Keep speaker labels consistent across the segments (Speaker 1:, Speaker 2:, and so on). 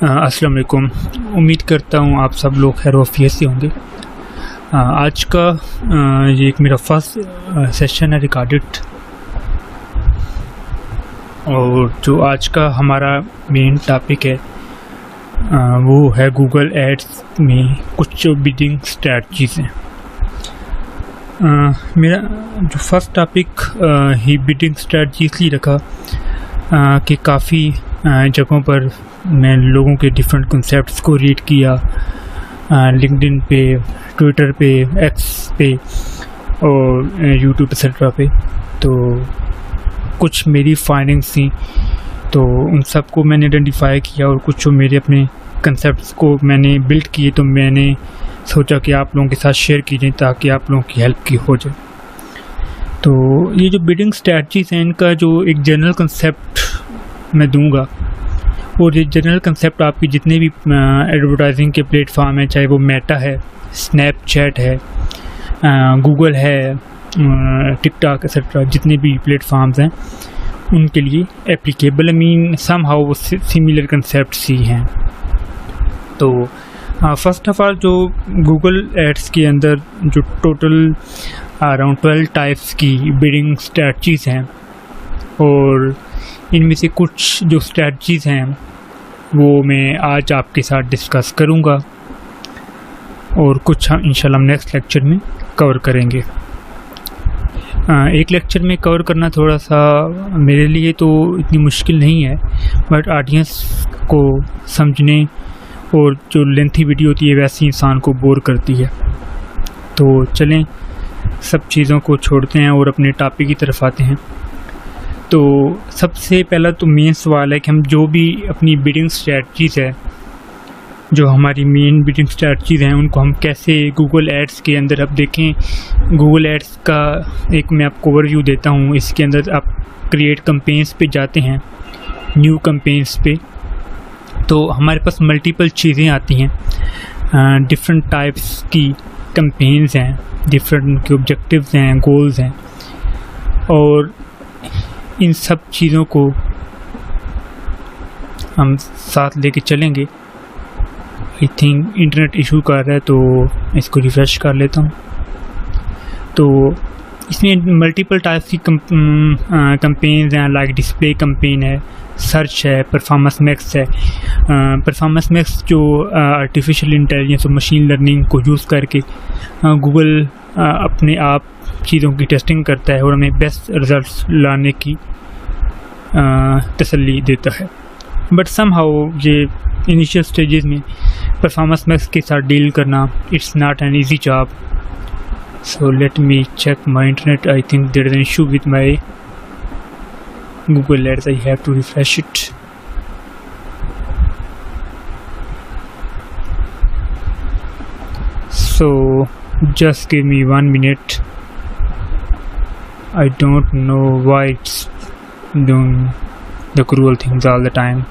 Speaker 1: अस्सलाम वालेकुम। उम्मीद करता हूँ आप सब लोग खैर वफ़ियत से होंगे। आज का ये एक मेरा फर्स्ट सेशन है रिकॉर्डेड, और जो आज का हमारा मेन टॉपिक है वो है गूगल एड्स में कुछ जो बिडिंग स्ट्रैटजीज़ हैं। मेरा जो फर्स्ट टॉपिक ही बिडिंग स्ट्रैटजी इसलिए रखा कि काफ़ी जगहों पर मैं लोगों के डिफरेंट कंसेप्ट्स को रीड किया, लिंक्डइन पे, ट्विटर पे, एक्स पे और यूट्यूब एक्सेट्रा पे। तो कुछ मेरी फाइंडिंग्स थी, तो उन सब को मैंने आइडेंटिफाई किया, और कुछ जो मेरे अपने कंसेप्ट्स को मैंने बिल्ड किए, तो मैंने सोचा कि आप लोगों के साथ शेयर कीजिए ताकि आप लोगों की हेल्प की हो जाए। तो ये जो बिडिंग स्ट्रैटजीज़ हैं, इनका जो एक जनरल कंसेप्ट मैं दूंगा, और ये जनरल कंसेप्ट आपकी जितने भी एडवर्टाइजिंग के प्लेटफॉर्म हैं, चाहे वो मेटा है, स्नैपचैट है, गूगल है, टिकटॉक एक्सेट्रा, जितने भी प्लेटफॉर्म्स हैं उनके लिए applicable. I mean somehow वो सिमिलर कंसेप्ट्स ही हैं। तो फर्स्ट ऑफ ऑल जो गूगल एड्स के अंदर जो टोटल अराउंड 12 टाइप्स की बिडिंग स्ट्रैटजीज़ हैं, और इनमें से कुछ जो स्ट्रैटजीज़ हैं वो मैं आज आपके साथ डिस्कस करूंगा, और कुछ हम इंशाल्लाह नेक्स्ट लेक्चर में कवर करेंगे। एक लेक्चर में कवर करना थोड़ा सा मेरे लिए तो इतनी मुश्किल नहीं है, बट ऑडियंस को समझने, और जो लेंथी वीडियो होती है वैसे इंसान को बोर करती है। तो चलें सब चीज़ों को छोड़ते हैं और अपने टॉपिक की तरफ आते हैं। तो सबसे पहला तो मेन सवाल है कि हम जो भी अपनी बिडिंग स्ट्रैटजीज़ है, जो हमारी मेन बिडिंग स्ट्रैटजीज़ हैं, उनको हम कैसे गूगल एड्स के अंदर, अब देखें गूगल एड्स का एक मैं आपको ओवरव्यू देता हूँ। इसके अंदर आप क्रिएट कैंपेन्स पे जाते हैं, न्यू कैंपेन्स पे, तो हमारे पास मल्टीपल चीज़ें आती हैं, डिफरेंट टाइप्स की कैंपेन्स हैं, डिफरेंट उनके ऑब्जेक्टिव्स हैं, गोल्स हैं, और इन सब चीज़ों को हम साथ लेके चलेंगे। आई थिंक इंटरनेट इशू कर रहा है, तो इसको रिफ़्रेश कर लेता हूँ। तो इसमें मल्टीपल टाइप्स की कैंपेन्स हैं, लाइक डिस्प्ले कैंपेन है, सर्च है, परफॉर्मेंस मैक्स है। परफॉर्मेंस मैक्स जो आर्टिफिशियल इंटेलिजेंस और मशीन लर्निंग को यूज़ करके गूगल अपने आप चीज़ों की टेस्टिंग करता है और हमें बेस्ट रिजल्ट्स लाने की तसल्ली देता है। बट समहाउ ये इनिशियल स्टेजेस में परफॉर्मेंस मैक्स के साथ डील करना, it's not an easy job. So let me check my internet. I think there is an issue with my Google Ads. I have to refresh it. So just give me 1 minute. I don't know why it's doing the cruel things all the time.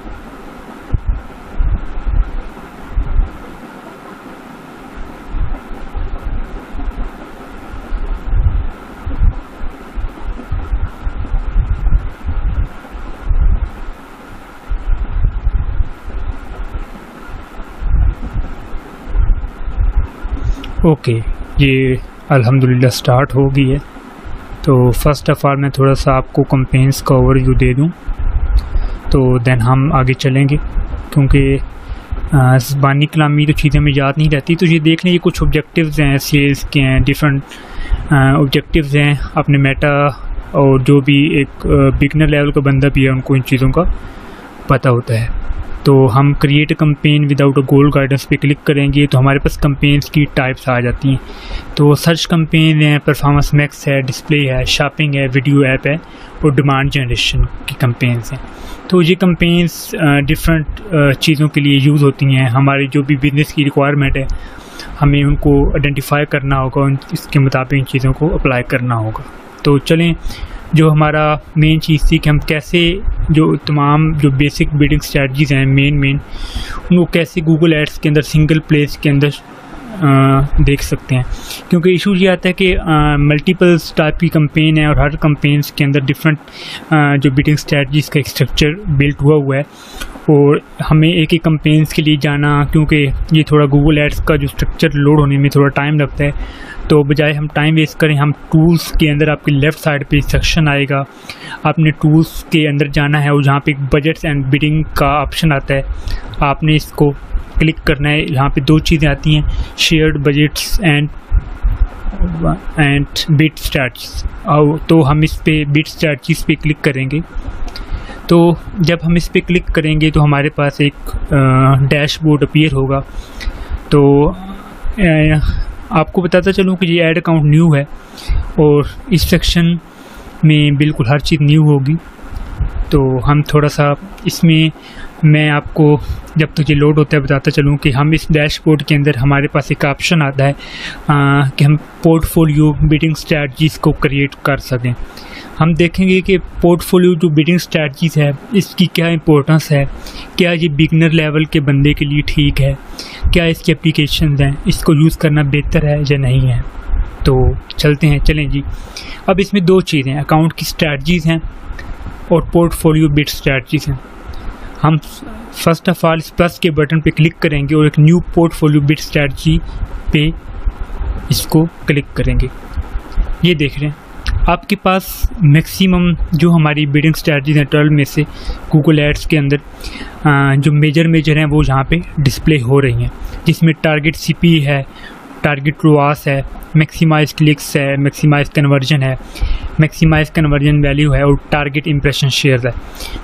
Speaker 1: Okay, ये अल्हम्दुलिल्लाह start हो गई है। तो first of all मैं थोड़ा सा आपको कैंपेन्स का ओवरव्यू दे दूं, तो देन हम आगे चलेंगे, क्योंकि ज़बानी कलामी तो चीज़ें में याद नहीं रहती। तो ये देख लें, ये कुछ ऑब्जेक्टिव्स हैं, सेल्स के हैं, डिफरेंट ऑब्जेक्टिव्स हैं अपने मेटा, और जो भी एक बिगनर लेवल का बंदा भी है उनको इन चीज़ों का पता होता है। तो हम create campaign without a goal guidance पे क्लिक करेंगे, तो हमारे पास कैंपेन्स की टाइप्स आ जाती हैं। तो सर्च कैंपेन है, परफॉर्मेंस मैक्स है, डिस्प्ले है, शॉपिंग है, वीडियो ऐप है, और डिमांड जनरेशन की कैंपेन्स हैं। तो ये कैंपेन्स डिफरेंट चीज़ों के लिए यूज़ होती हैं। हमारी जो भी बिज़नेस की रिक्वायरमेंट है, हमें उनको आइडेंटिफाई करना होगा, इसके मुताबिक इन चीज़ों को अप्लाई करना होगा। तो चलें, जो हमारा मेन चीज़ थी कि हम कैसे जो तमाम जो बेसिक बिडिंग स्ट्रैटजीज़ हैं मेन उनको कैसे गूगल एड्स के अंदर सिंगल प्लेस के अंदर देख सकते हैं। क्योंकि इशू ये आता है कि मल्टीपल्स टाइप की कंपेन है और हर कंपेन्स के अंदर डिफरेंट जो बिडिंग स्ट्रेटजीज का एक स्ट्रक्चर बिल्ट हुआ है और हमें एक एक कंपेन्स के लिए जाना, क्योंकि ये थोड़ा गूगल एड्स का जो स्ट्रक्चर लोड होने में थोड़ा टाइम लगता है, तो बजाय हम टाइम वेस्ट करें हम टूल्स के अंदर आपके लेफ़्ट साइड पे सेक्शन आएगा, आपने टूल्स के अंदर जाना है और जहाँ पे एक बजट्स एंड बिडिंग का ऑप्शन आता है आपने इसको क्लिक करना है। यहाँ पे दो चीज़ें आती हैं, shared budgets and bid strategies. तो हम इस पे बिड स्ट्रैटजीज पे क्लिक करेंगे। तो जब हम इस पे क्लिक करेंगे तो हमारे पास एक डैशबोर्ड अपीयर होगा। तो आपको बताता चलूँ कि ये ऐड अकाउंट न्यू है और इस सेक्शन में बिल्कुल हर चीज़ न्यू होगी। तो हम थोड़ा सा इसमें मैं आपको जब तक ये लोड होता है बताता चलूँ कि हम इस डैशबोर्ड के अंदर हमारे पास एक ऑप्शन आता है कि हम पोर्टफोलियो बिडिंग स्ट्रैटजीज़ को क्रिएट कर सकें। हम देखेंगे कि पोर्टफोलियो जो बिडिंग स्ट्रैटजीज़ है इसकी क्या इंपॉर्टेंस है, क्या ये बिगनर लेवल के बंदे के लिए ठीक है, क्या इसकी एप्लीकेशंस हैं, इसको यूज़ करना बेहतर है या नहीं है। तो चलें जी। अब इसमें दो चीज़ें, अकाउंट की स्ट्रैटजीज़ हैं और पोर्टफोलियो बिड स्ट्रैटजीज़ हैं। हम फर्स्ट ऑफ ऑल इस प्लस के बटन पे क्लिक करेंगे और एक न्यू पोर्टफोलियो बिड स्ट्रैटजी पे इसको क्लिक करेंगे। ये देख रहे हैं आपके पास मैक्सिमम जो हमारी बिडिंग स्ट्रैटजीज हैं 12 में से गूगल एड्स के अंदर जो मेजर हैं वो यहाँ पे डिस्प्ले हो रही हैं, जिसमें टारगेट सीपी है, टारगेट रोआस है, मैक्सिमाइज क्लिक्स है, मैक्सिमाइज कन्वर्जन है, मैक्सिमाइज कन्वर्जन वैल्यू है और टारगेट इंप्रेशन शेयर है।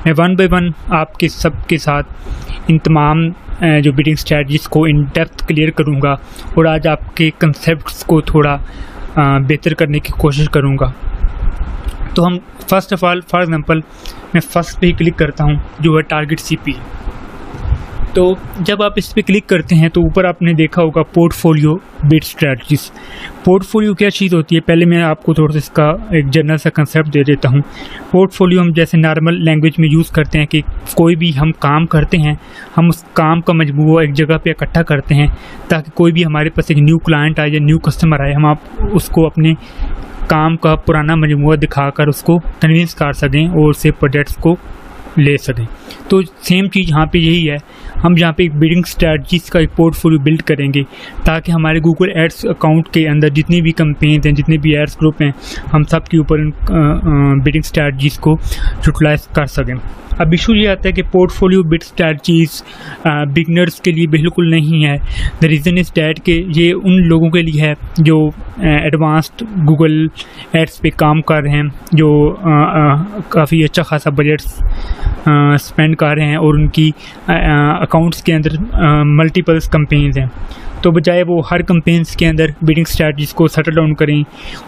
Speaker 1: मैं वन बाय वन आपके सबके साथ इन तमाम जो बिडिंग स्ट्रैटजीज़ को इन डेप्थ क्लियर करूँगा और आज आपके कंसेप्ट्स को थोड़ा बेहतर करने की कोशिश करूँगा। तो हम first of all for example मैं फर्स्ट पे ही क्लिक करता हूँ जो है टारगेट सीपी। तो जब आप इस पर क्लिक करते हैं तो ऊपर आपने देखा होगा पोर्टफोलियो बिड स्ट्रैटजीज। पोर्टफोलियो क्या चीज़ होती है, पहले मैं आपको थोड़ा सा इसका एक जनरल सा कंसेप्ट दे देता हूँ। पोर्टफोलियो हम जैसे नॉर्मल लैंग्वेज में यूज़ करते हैं कि कोई भी हम काम करते हैं, हम उस काम का मजमूआ एक जगह पे इकट्ठा करते हैं ताकि कोई भी हमारे पास एक न्यू क्लाइंट आए या न्यू कस्टमर आए, हम आप उसको अपने काम का पुराना मजमूआ दिखाकर उसको कन्विंस कर सकें और उससे प्रोजेक्ट्स को ले सकें। तो सेम चीज़ यहाँ पे यही है, हम यहाँ पे एक बिडिंग स्ट्रैटजीज़ का एक पोर्टफोलियो बिल्ड करेंगे ताकि हमारे गूगल एड्स अकाउंट के अंदर जितनी भी कंपेन्स हैं, जितने भी एड्स ग्रुप हैं, हम सब के ऊपर बिडिंग स्ट्रैटजीज़ को यूटिलाइज कर सकें। अब इशू ये आता है कि पोर्टफोलियो बिड स्ट्रैटजीज़ बिगनर्स के लिए बिल्कुल नहीं है। द रीज़न इज़ डैट कि ये उन लोगों के लिए है जो एडवांस्ड गूगल एड्स पे काम कर रहे हैं, जो काफ़ी अच्छा खासा बजट स्पेंड कर रहे हैं और उनकी अकाउंट्स के अंदर मल्टीपल्स कंपेन्स हैं। तो बजाय वो हर कंपेन्स के अंदर बिडिंग स्ट्रैटजीज़ को सेटल डाउन करें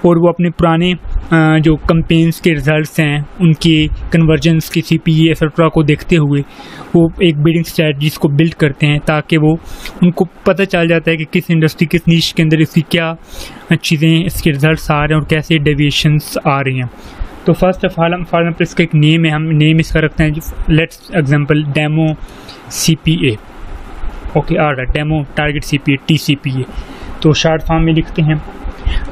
Speaker 1: और वो अपने पुराने जो कंपेन्स के रिज़ल्ट्स हैं, उनके कन्वर्जन्स की सीपी एक्सेट्रा को देखते हुए वो एक बिडिंग स्ट्रैटजीज़ को बिल्ड करते हैं ताकि वो उनको पता चल जाता है कि किस इंडस्ट्री, किस नीश के अंदर इसकी क्या चीज़ें, इसके रिज़ल्ट्स आ रहे हैं और कैसे डेविएशंस आ रही हैं। तो first of all for example इसका एक नेम है, हम नेम इसका रखते हैं let's example demo CPA। Okay, आ रहा है डेमो टारगेट CPA TCPA, तो शॉर्ट फॉर्म में लिखते हैं।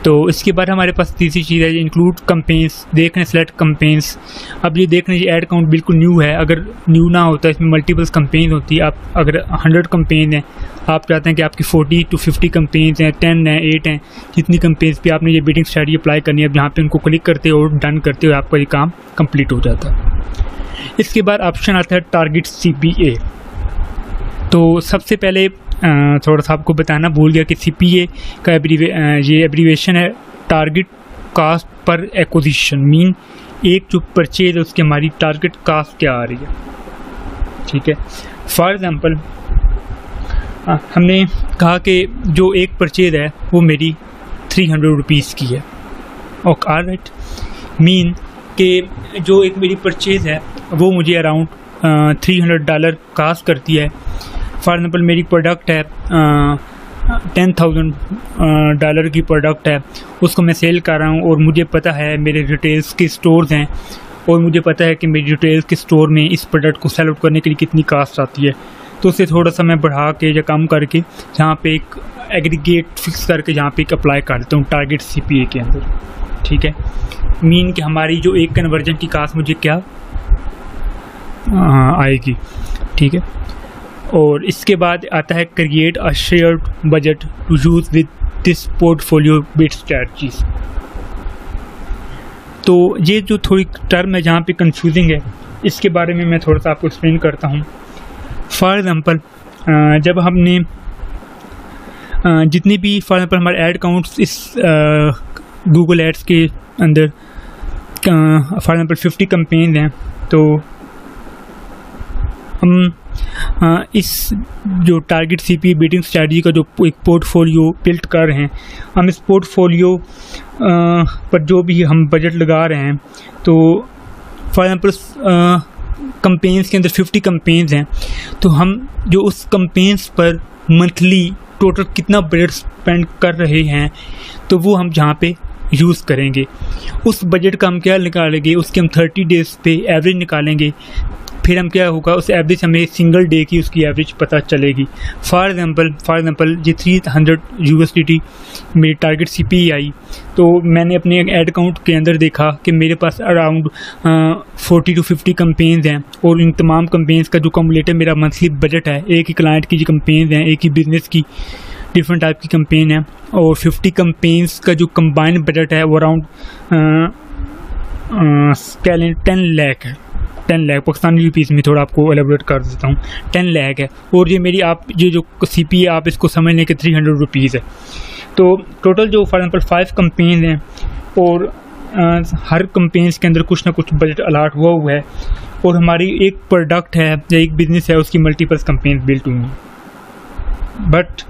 Speaker 1: तो इसके बाद हमारे पास तीसरी चीज़ है इंक्लूड कंपेन्स। देख रहे हैं सेलेक्ट कंपेन्स। अब ये देख रहे हैं ऐड अकाउंट बिल्कुल न्यू है, अगर न्यू ना होता इसमें मल्टीपल्स कंपेन होती है। आप अगर 100 कंपेन हैं, आप चाहते हैं कि आपकी 40 to 50 कंपेन्स हैं, 10 हैं, 8 हैं, जितनी कंपेन्स पे आपने ये बिडिंग स्ट्रैटेजी अप्लाई करनी है, अब यहाँ पे उनको क्लिक करते हो और डन करते हो आपका ये काम कंप्लीट हो जाता है। इसके बाद ऑप्शन आता है टारगेट CPA। तो सबसे पहले थोड़ा सा आपको बताना भूल गया कि CPA का ये एब्रीवेशन है टारगेट कास्ट पर एक्विजिशन। मीन एक जो परचेज है उसकी हमारी टारगेट कास्ट क्या आ रही है, ठीक है। फॉर एग्जांपल हमने कहा कि जो एक परचेज है वो मेरी 300 रुपीज़ की है। ओके, ऑलराइट, मीन कि जो एक मेरी परचेज है वो मुझे अराउंड $300 कास्ट करती है। फॉर एग्जांपल मेरी प्रोडक्ट है $10,000 की प्रोडक्ट है, उसको मैं सेल कर रहा हूँ और मुझे पता है मेरे रिटेल्स के स्टोर्स हैं और मुझे पता है कि मेरी रिटेल्स के स्टोर में इस प्रोडक्ट को सेल आउट करने के लिए कितनी कास्ट आती है। तो उसे थोड़ा सा मैं बढ़ा के या कम करके यहाँ पे एक एग्रीगेट फिक्स करके यहाँ पे एक अप्लाई कर देता हूँ टारगेट CPA के अंदर, ठीक है। मीन कि हमारी जो एक कन्वर्जन की कास्ट मुझे क्या आएगी, ठीक है। और इसके बाद आता है create a shared budget to use with this portfolio bid strategies. तो ये जो थोड़ी टर्म है जहाँ पे कंफ्यूजिंग है, इसके बारे में मैं थोड़ा सा आपको एक्सप्लेन करता हूँ। फॉर एग्ज़ाम्पल जब हमने जितने भी फॉर एग्जाम्पल हमारे ऐड अकाउंट्स इस गूगल एड्स के अंदर फॉर एग्जाम्पल 50 कंपेन हैं, तो हम इस जो टारगेट CPA बीटिंग स्ट्रैटेजी का जो एक पोर्टफोलियो बिल्ड कर रहे हैं, हम इस पोर्टफोलियो पर जो भी हम बजट लगा रहे हैं, तो फॉर एग्जाम्पल कंपेन्स के अंदर 50 कंपेन्स हैं, तो हम जो उस कंपेन्स पर मंथली टोटल कितना बजट स्पेंड कर रहे हैं, तो वो हम जहाँ पे यूज़ करेंगे। उस बजट का हम क्या निकालेंगे, उसके हम 30 डेज़ पे एवरेज निकालेंगे। फिर हम क्या होगा, उस एवरेज हमें सिंगल डे की उसकी एवरेज पता चलेगी। फॉर एग्जांपल ये 300 USDT मेरी टारगेट CPA आई, तो मैंने अपने ऐड अकाउंट के अंदर देखा कि मेरे पास अराउंड 40 to 50 कंपेन्स हैं, और इन तमाम कंपेन्स का जो कम्युलेटिव मेरा मंथली बजट है, एक ही क्लाइंट की जो कंपेन्स हैं, एक ही बिज़नेस की डिफरेंट टाइप की कंपेन है, और 50 कंपेन्स का जो कंबाइंड बजट है वो अराउंड 10 लाख है। 10 लाख पाकिस्तानी रुपीज़ में थोड़ा आपको एलेबोरेट कर देता हूँ, 10 लाख है। और ये मेरी आप ये जो CPA आप इसको समझ लें कि 300 रुपीज़ है। तो टोटल जो फॉर एग्जाम्पल 5 कंपेन हैं, और हर कंपेन्स के अंदर कुछ ना कुछ बजट अलाट हुआ है, और हमारी एक प्रोडक्ट है या एक बिज़नेस है, उसकी मल्टीपल कंपेन्स बिल्ट हुई हैं। बट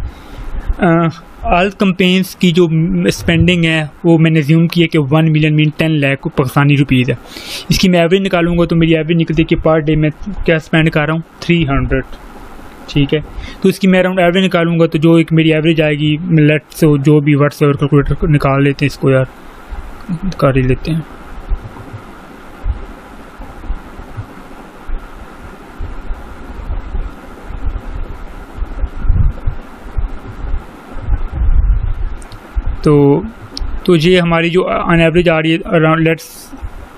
Speaker 1: ऑल कंपेन्स की जो स्पेंडिंग है वो मैंने ज़्यूम किया कि 1 million mean 10 lakh Pakistani rupees है। इसकी मैं एवरेज निकालूंगा तो मेरी एवरेज निकलती है कि पर डे मैं क्या स्पेंड कर रहा हूँ, 300, ठीक है। तो इसकी मैं अराउंड एवरेज निकालूंगा, तो जो एक मेरी एवरेज आएगी, लेट्स से जो भी वर्ड से और कैलकुलेटर निकाल लेते हैं, इसको यार कर ही लेते हैं। तो ये हमारी जो ऑन एवरेज आ रही है अराउंड लेट्स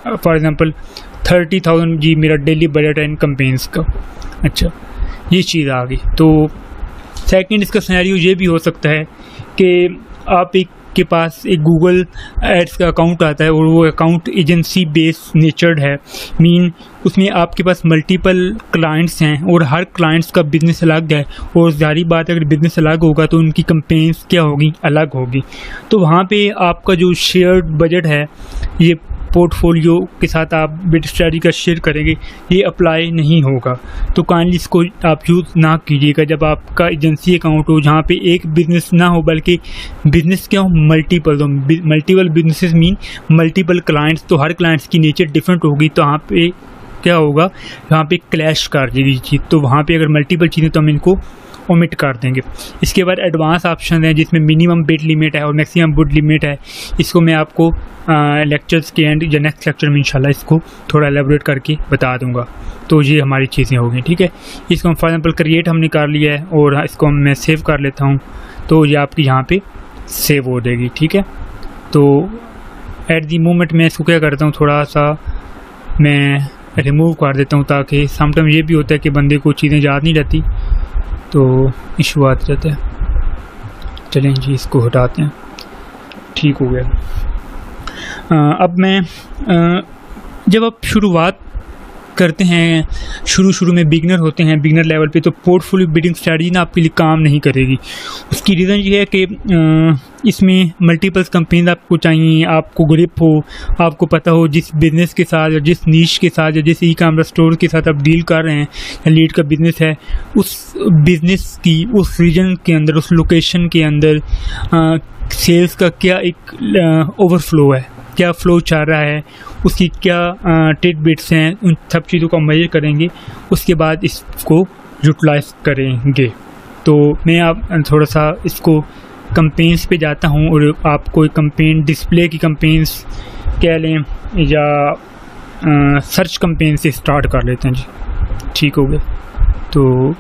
Speaker 1: फॉर एग्जांपल 30,000 जी मेरा डेली बजट है इन कंपेन्स का। अच्छा, ये चीज़ आ गई। तो सेकंड इसका सिनेरियो ये भी हो सकता है कि आप के पास एक गूगल एड्स का अकाउंट आता है, और वो अकाउंट एजेंसी बेस्ड नेचर्ड है, मीन उसमें आपके पास मल्टीपल क्लाइंट्स हैं और हर क्लाइंट्स का बिज़नेस अलग है, और जारी बात है अगर बिज़नेस अलग होगा तो उनकी कंपेन्स क्या होगी, अलग होगी। तो वहाँ पे आपका जो शेयर्ड बजट है, ये पोर्टफोलियो के साथ आप बिड स्ट्रैटेजी का शेयर करेंगे, ये अप्लाई नहीं होगा। तो काइंडली इसको आप यूज़ ना कीजिएगा जब आपका एजेंसी अकाउंट हो, जहाँ पे एक बिज़नेस ना हो बल्कि बिज़नेस क्या हो, multiple businesses mean multiple clients. तो हर क्लाइंट्स की नेचर डिफरेंट होगी, तो वहाँ पे क्या होगा, यहाँ पे क्लैश कर जाएगी चीज़। तो वहाँ पे अगर मल्टीपल चीज़ें तो हम इनको ओमिट कर देंगे। इसके बाद एडवांस ऑप्शन है जिसमें मिनिमम बिड लिमिट है और मैक्सिमम बिड लिमिट है। इसको मैं आपको लेक्चर्स के एंड या नेक्स्ट लेक्चर में इंशाल्लाह इसको थोड़ा एलेबोरेट करके बता दूंगा। तो ये हमारी चीज़ें हो गई, ठीक है। इसको हम फॉर एग्जाम्पल क्रिएट हमने कर लिया है, और इसको मैं सेव कर लेता हूँ, तो ये आपकी यहाँ पे सेव हो जाएगी, ठीक है। तो एट दी मोमेंट मैं इसको क्या करता हूँ, थोड़ा सा मैं रिमूव कर देता हूँ, ताकि समटाइम ये भी होता है कि बंदे को चीज़ें याद नहीं रहती, तो इशू आते रहता है। चलें जी, इसको हटाते हैं, ठीक हो गया। अब मैं जब आप शुरुआत करते हैं, शुरू में बिगनर होते हैं, बिगनर लेवल पे, तो पोर्टफोलियो बिल्डिंग स्ट्रैटेजी ना आपके लिए काम नहीं करेगी। उसकी रीज़न ये है कि इसमें मल्टीपल्स कंपनीज आपको चाहिए, आपको ग्रिप हो, आपको पता हो जिस बिज़नेस के साथ या जिस नीश के साथ या जिस ई-कॉमर्स स्टोर के साथ आप डील कर रहे हैं या लीड का बिज़नेस है, उस बिज़नेस की उस रीजन के अंदर, उस लोकेशन के अंदर सेल्स का क्या एक ओवरफ्लो है, क्या फ्लो चल रहा है, उसकी क्या टिट बिट्स हैं, उन सब चीज़ों को मेजर करेंगे, उसके बाद इसको यूटिलाइज करेंगे। तो मैं आप थोड़ा सा इसको कंपेन्स पे जाता हूँ, और आपको कंपेन डिस्प्ले की कंपेन्स कह लें या सर्च कंपेन से स्टार्ट कर लेते हैं जी, ठीक हो गया। तो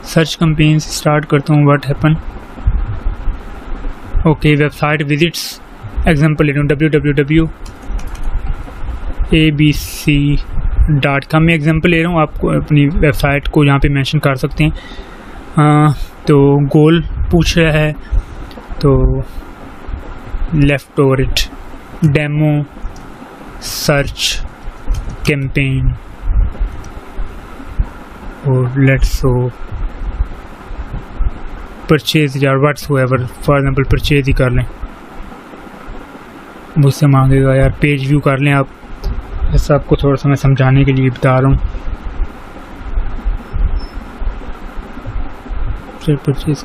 Speaker 1: सर्च कैंपेन स्टार्ट करता हूँ। What happen, okay website visits example ले रहा हूँ www.abc.com में एग्जांपल ले रहा हूँ। आपको अपनी वेबसाइट को यहाँ पे मेंशन कर सकते हैं। तो गोल पूछ रहा है, तो left over it, demo search campaign और लेट्स सो परचेज या व्हाट्सएवर, फॉर एग्जांपल परचेज ही कर लें। मुझसे मांगेगा यार पेज व्यू कर लें आप, जैसा आपको थोड़ा सा मैं समझाने के लिए बता रहा हूँ। परचेज,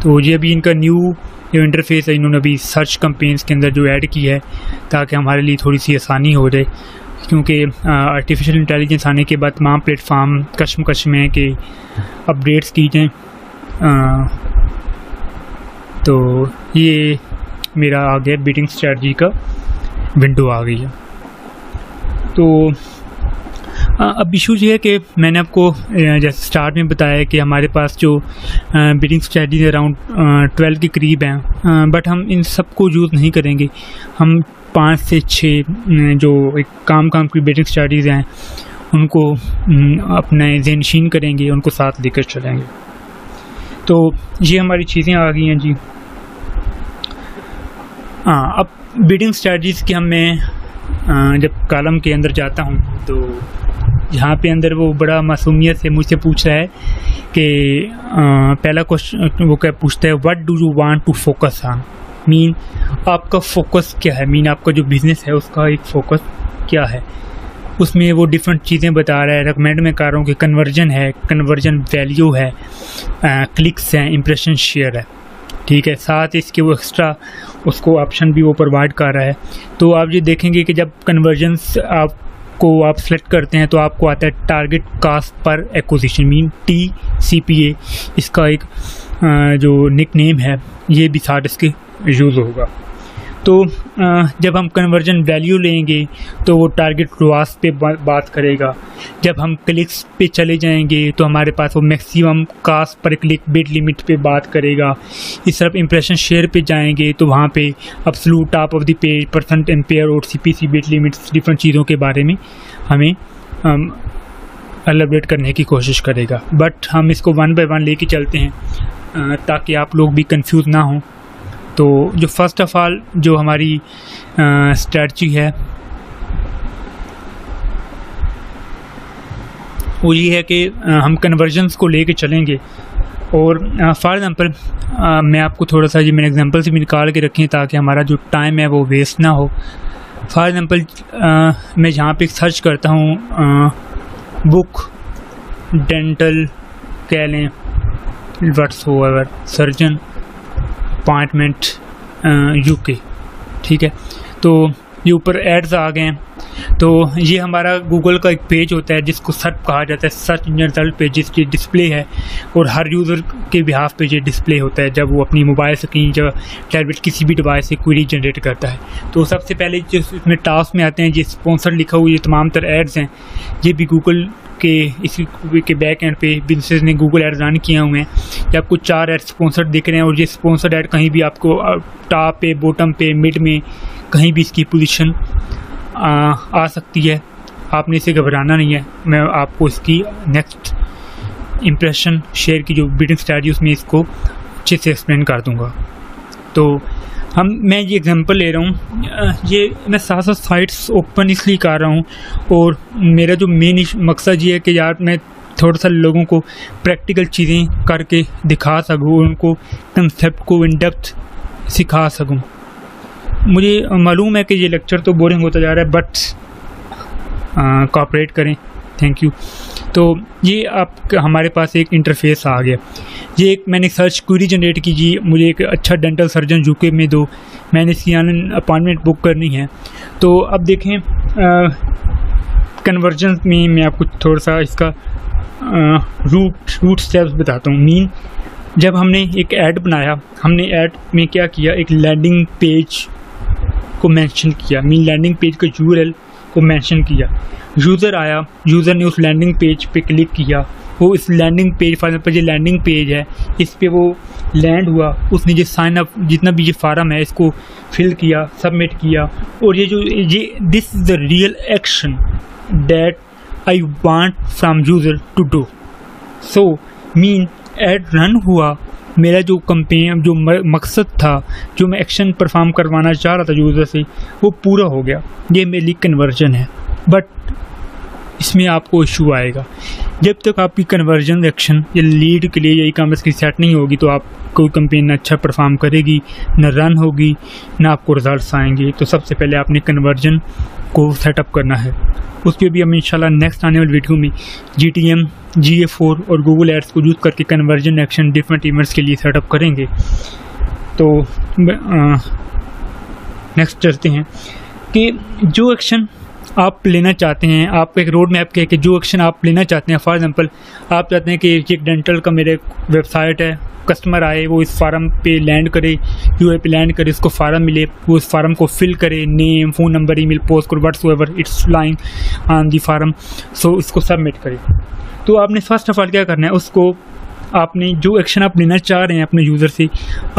Speaker 1: तो ये अभी इनका न्यू जो इंटरफेस है इन्होंने अभी सर्च कैंपेन्स के अंदर जो ऐड की है, ताकि हमारे लिए थोड़ी सी आसानी हो जाए, क्योंकि आर्टिफिशियल इंटेलिजेंस आने के बाद तमाम प्लेटफार्म कश्मकश में कि अपडेट्स की जाएँ। तो ये मेरा आ गया बिडिंग स्ट्रेटजी का विंडो आ गई है। तो अब इशू ये है कि मैंने आपको जैसे स्टार्ट में बताया कि हमारे पास जो बिडिंग स्ट्रेटजी अराउंड 12 के करीब हैं, बट हम इन सब को यूज़ नहीं करेंगे। हम 5 से 6 जो एक काम की बिडिंग स्ट्रेटजीज़ हैं उनको अपने ज़हनशीन करेंगे, उनको साथ लेकर चलेंगे। तो ये हमारी चीज़ें आ गई हैं जी। अब बिडिंग स्ट्रेटजीज़ की मैं जब कॉलम के अंदर जाता हूँ तो यहाँ पे अंदर वो बड़ा मासूमियत से मुझसे पूछ रहा है कि पहला क्वेश्चन वो क्या पूछता है, what do you want to focus on, mean आपका फोकस क्या है, मीन आपका जो बिज़नेस है उसका एक फोकस क्या है। उसमें वो डिफरेंट चीज़ें बता रहा है। रिकमेंड मैं कर रहा हूँ कि कन्वर्जन है, कन्वर्जन वैल्यू है, क्लिक्स हैं, इम्प्रेशन शेयर है, ठीक है। साथ इसके वो एक्स्ट्रा उसको ऑप्शन भी वो प्रोवाइड कर रहा है। तो आप ये देखेंगे कि जब कन्वर्जन्स आप सेलेक्ट करते हैं तो आपको आता है टारगेट कास्ट पर एक्विजिशन, मीन TCPA इसका एक जो निक नेम है, ये भी साथ इसके यूज़ होगा। तो जब हम कन्वर्जन वैल्यू लेंगे तो वो टारगेट ROAS पे बात करेगा। जब हम क्लिक्स पे चले जाएंगे तो हमारे पास वो मैक्सिमम कास्ट पर क्लिक बिड लिमिट पे बात करेगा। इस तरफ इंप्रेशन शेयर पे जाएंगे तो वहाँ पे absolute top of the page, percent ampere और CPC बिड लिमिट्स, डिफरेंट चीज़ों के बारे में हमें एलैबोरेट करने की कोशिश करेगा। बट हम इसको 1 बाय 1 लेके चलते हैं ताकि आप लोग भी कंफ्यूज ना हों। तो जो फर्स्ट ऑफ ऑल जो हमारी स्ट्रेटजी है वो ये है कि हम कन्वर्जन्स को लेके चलेंगे। और फॉर एग्ज़ाम्पल मैं आपको थोड़ा सा ये मैंने एग्जांपल से भी निकाल के रखें ताकि हमारा जो टाइम है वो वेस्ट ना हो। फॉर एग्ज़ाम्पल मैं यहाँ पे सर्च करता हूँ बुक डेंटल कह लें, व्हाट्सएवर सर्जन अपॉइंटमेंट UK, ठीक है। तो ये ऊपर एड्स आ गए हैं। तो ये हमारा गूगल का एक पेज होता है जिसको सर्च कहा जाता है, सर्च इंजन रिजल्ट पेज, जिसकी डिस्प्ले है और हर यूज़र के बिहाफ पे ये डिस्प्ले होता है जब वो अपनी मोबाइल स्क्रीन या टैबलेट किसी भी डिवाइस से क्वेरी जनरेट करता है। तो सबसे पहले जो इसमें टास्क में आते हैं, ये स्पॉन्सर लिखा हुआ, ये तमाम तरह एड्स हैं, ये भी गूगल के इसी के बैक एंड पे बिजनेस ने गूगल एड रन किए हुए हैं। ये आपको 4 एड स्पॉन्सर दिख रहे हैं और ये स्पॉन्सर एड कहीं भी आपको टॉप पे, बॉटम पे, मिड में कहीं भी इसकी पोजीशन आ सकती है। आपने इसे घबराना नहीं है। मैं आपको इसकी नेक्स्ट इम्प्रेशन शेयर की जो बिडिंग स्ट्रेटजी उसमें इसको अच्छे से एक्सप्लेन कर दूंगा। तो मैं ये एग्जांपल ले रहा हूँ, ये मैं साथ साथ साइट्स ओपन इसलिए कर रहा हूँ और मेरा जो मेन मकसद ये है कि यार मैं थोड़ा सा लोगों को प्रैक्टिकल चीज़ें करके दिखा सकूँ, उनको कंसेप्ट को इन डेप्थ सिखा सकूँ। मुझे मालूम है कि ये लेक्चर तो बोरिंग होता जा रहा है, बट कोऑपरेट करें, थैंक यू। तो ये हमारे पास एक इंटरफेस आ गया। ये एक मैंने सर्च क्वेरी जनरेट की जी, मुझे एक अच्छा डेंटल सर्जन UK में दो, मैंने इसकी अपॉइंटमेंट बुक करनी है। तो अब देखें कन्वर्जन में मैं आपको थोड़ा सा इसका रूट स्टेप्स बताता हूँ। मीन जब हमने एक ऐड बनाया, हमने ऐड में क्या किया, एक लैंडिंग पेज को मेंशन किया, मीन लैंडिंग पेज का URL को मेंशन किया। यूज़र आया, यूज़र ने उस लैंडिंग पेज पे क्लिक किया वो इस लैंडिंग पेज, फॉर एग्जाम्पल ये लैंडिंग पेज है, इस पे वो लैंड हुआ, उसने जो साइन अप जितना भी ये फार्म है इसको फिल किया, सबमिट किया, और ये this is the real action that I want from user to do. So mean ad run हुआ, मेरा जो कंपेन जो मकसद था, जो मैं एक्शन परफॉर्म करवाना चाह रहा था यूज़र से, वो पूरा हो गया। ये मेरी कन्वर्जन है। बट इसमें आपको इशू आएगा जब तक आपकी कन्वर्जन एक्शन या लीड के लिए या ई-कॉमर्स की सेट नहीं होगी, तो आप कोई कंपेन अच्छा परफॉर्म करेगी, न रन होगी, ना आपको रिजल्ट्स आएंगे। तो सबसे पहले आपने कन्वर्जन को सेटअप करना है। उस पर भी हम इंशाल्लाह नेक्स्ट आने वाली वीडियो में GTM, GA4 और गूगल एड्स को यूज़ करके कन्वर्जन एक्शन डिफरेंट इवेंट्स के लिए सेटअप करेंगे। तो नेक्स्ट चलते हैं कि जो एक्शन आप लेना चाहते हैं, आपका एक रोड मैप है कि जो एक्शन आप लेना चाहते हैं। फॉर एग्जांपल आप चाहते हैं कि एक डेंटल का मेरे वेबसाइट है, कस्टमर आए, वो इस फार्म पे लैंड करे, यूआई पे लैंड करे, उसको फार्म मिले, वो उस फार्म को फिल करे, name, phone number, email, post code, whatsever it's line on the form, so इसको सबमिट करे। तो आपने फर्स्ट ऑफ ऑल क्या करना है, उसको आपने जो एक्शन आप लेना चाह रहे हैं अपने यूज़र से,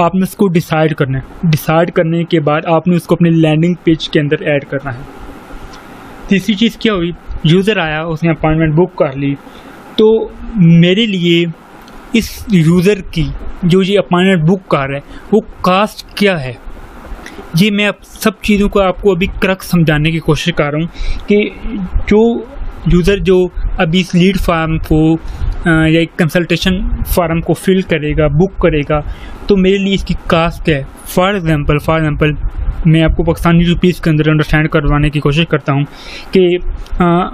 Speaker 1: आपने उसको डिसाइड करना है। डिसाइड करने के बाद आपने उसको अपने लैंडिंग पेज के अंदर ऐड करना है। तीसरी चीज़ क्या हुई, यूज़र आया, उसने अपॉइंटमेंट बुक कर ली, तो मेरे लिए इस यूज़र की जो ये अपॉइंटमेंट बुक कर रहा है वो कास्ट क्या है, ये मैं अब सब चीज़ों को आपको अभी क्रक समझाने की कोशिश कर रहा हूँ कि जो यूज़र जो अभी इस लीड फार्म को या एक कंसल्टेशन फार्म को फिल करेगा, बुक करेगा, तो मेरे लिए इसकी कास्ट क्या है। फॉर एग्ज़ाम्पल मैं आपको पाकिस्तानी रुपीज़ के अंदर अंडरस्टैंड करवाने की कोशिश करता हूँ कि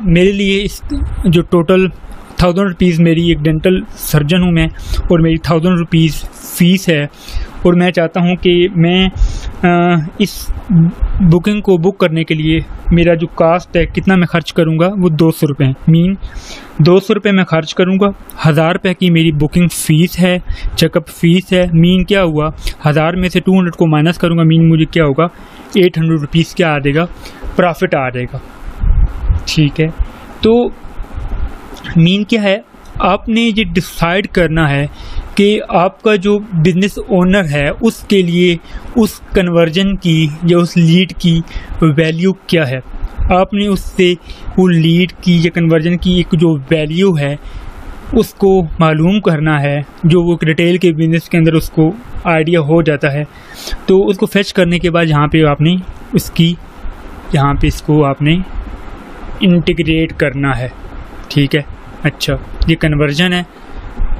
Speaker 1: मेरे लिए इस जो टोटल 1000 रुपीज़, मेरी एक डेंटल सर्जन हूँ मैं, और मेरी 1000 रुपीज़ फ़ीस है, और मैं चाहता हूँ कि मैं इस बुकिंग को बुक करने के लिए मेरा जो कास्ट है, कितना मैं खर्च करूँगा, वो 200 रुपये है। मीन 200 रुपये मैं खर्च करूँगा, 1000 रुपये की मेरी बुकिंग फ़ीस है, चेकअप फ़ीस है। मीन क्या हुआ, 1000 में से 200 को माइनस करूँगा, मीन मुझे क्या होगा, 800 रुपीज़ क्या आ जाएगा, प्रॉफिट आ जाएगा। ठीक है, तो मीन क्या है, आपने ये डिसाइड करना है कि आपका जो बिज़नेस ओनर है उसके लिए उस कन्वर्जन की या उस लीड की वैल्यू क्या है। आपने उससे वो लीड की या कन्वर्जन की एक जो वैल्यू है उसको मालूम करना है, जो वो रिटेल के बिज़नेस के अंदर उसको आइडिया हो जाता है। तो उसको फेच करने के बाद यहाँ पे आपने इसको आपने इंटीग्रेट करना है। ठीक है, अच्छा, ये कन्वर्जन है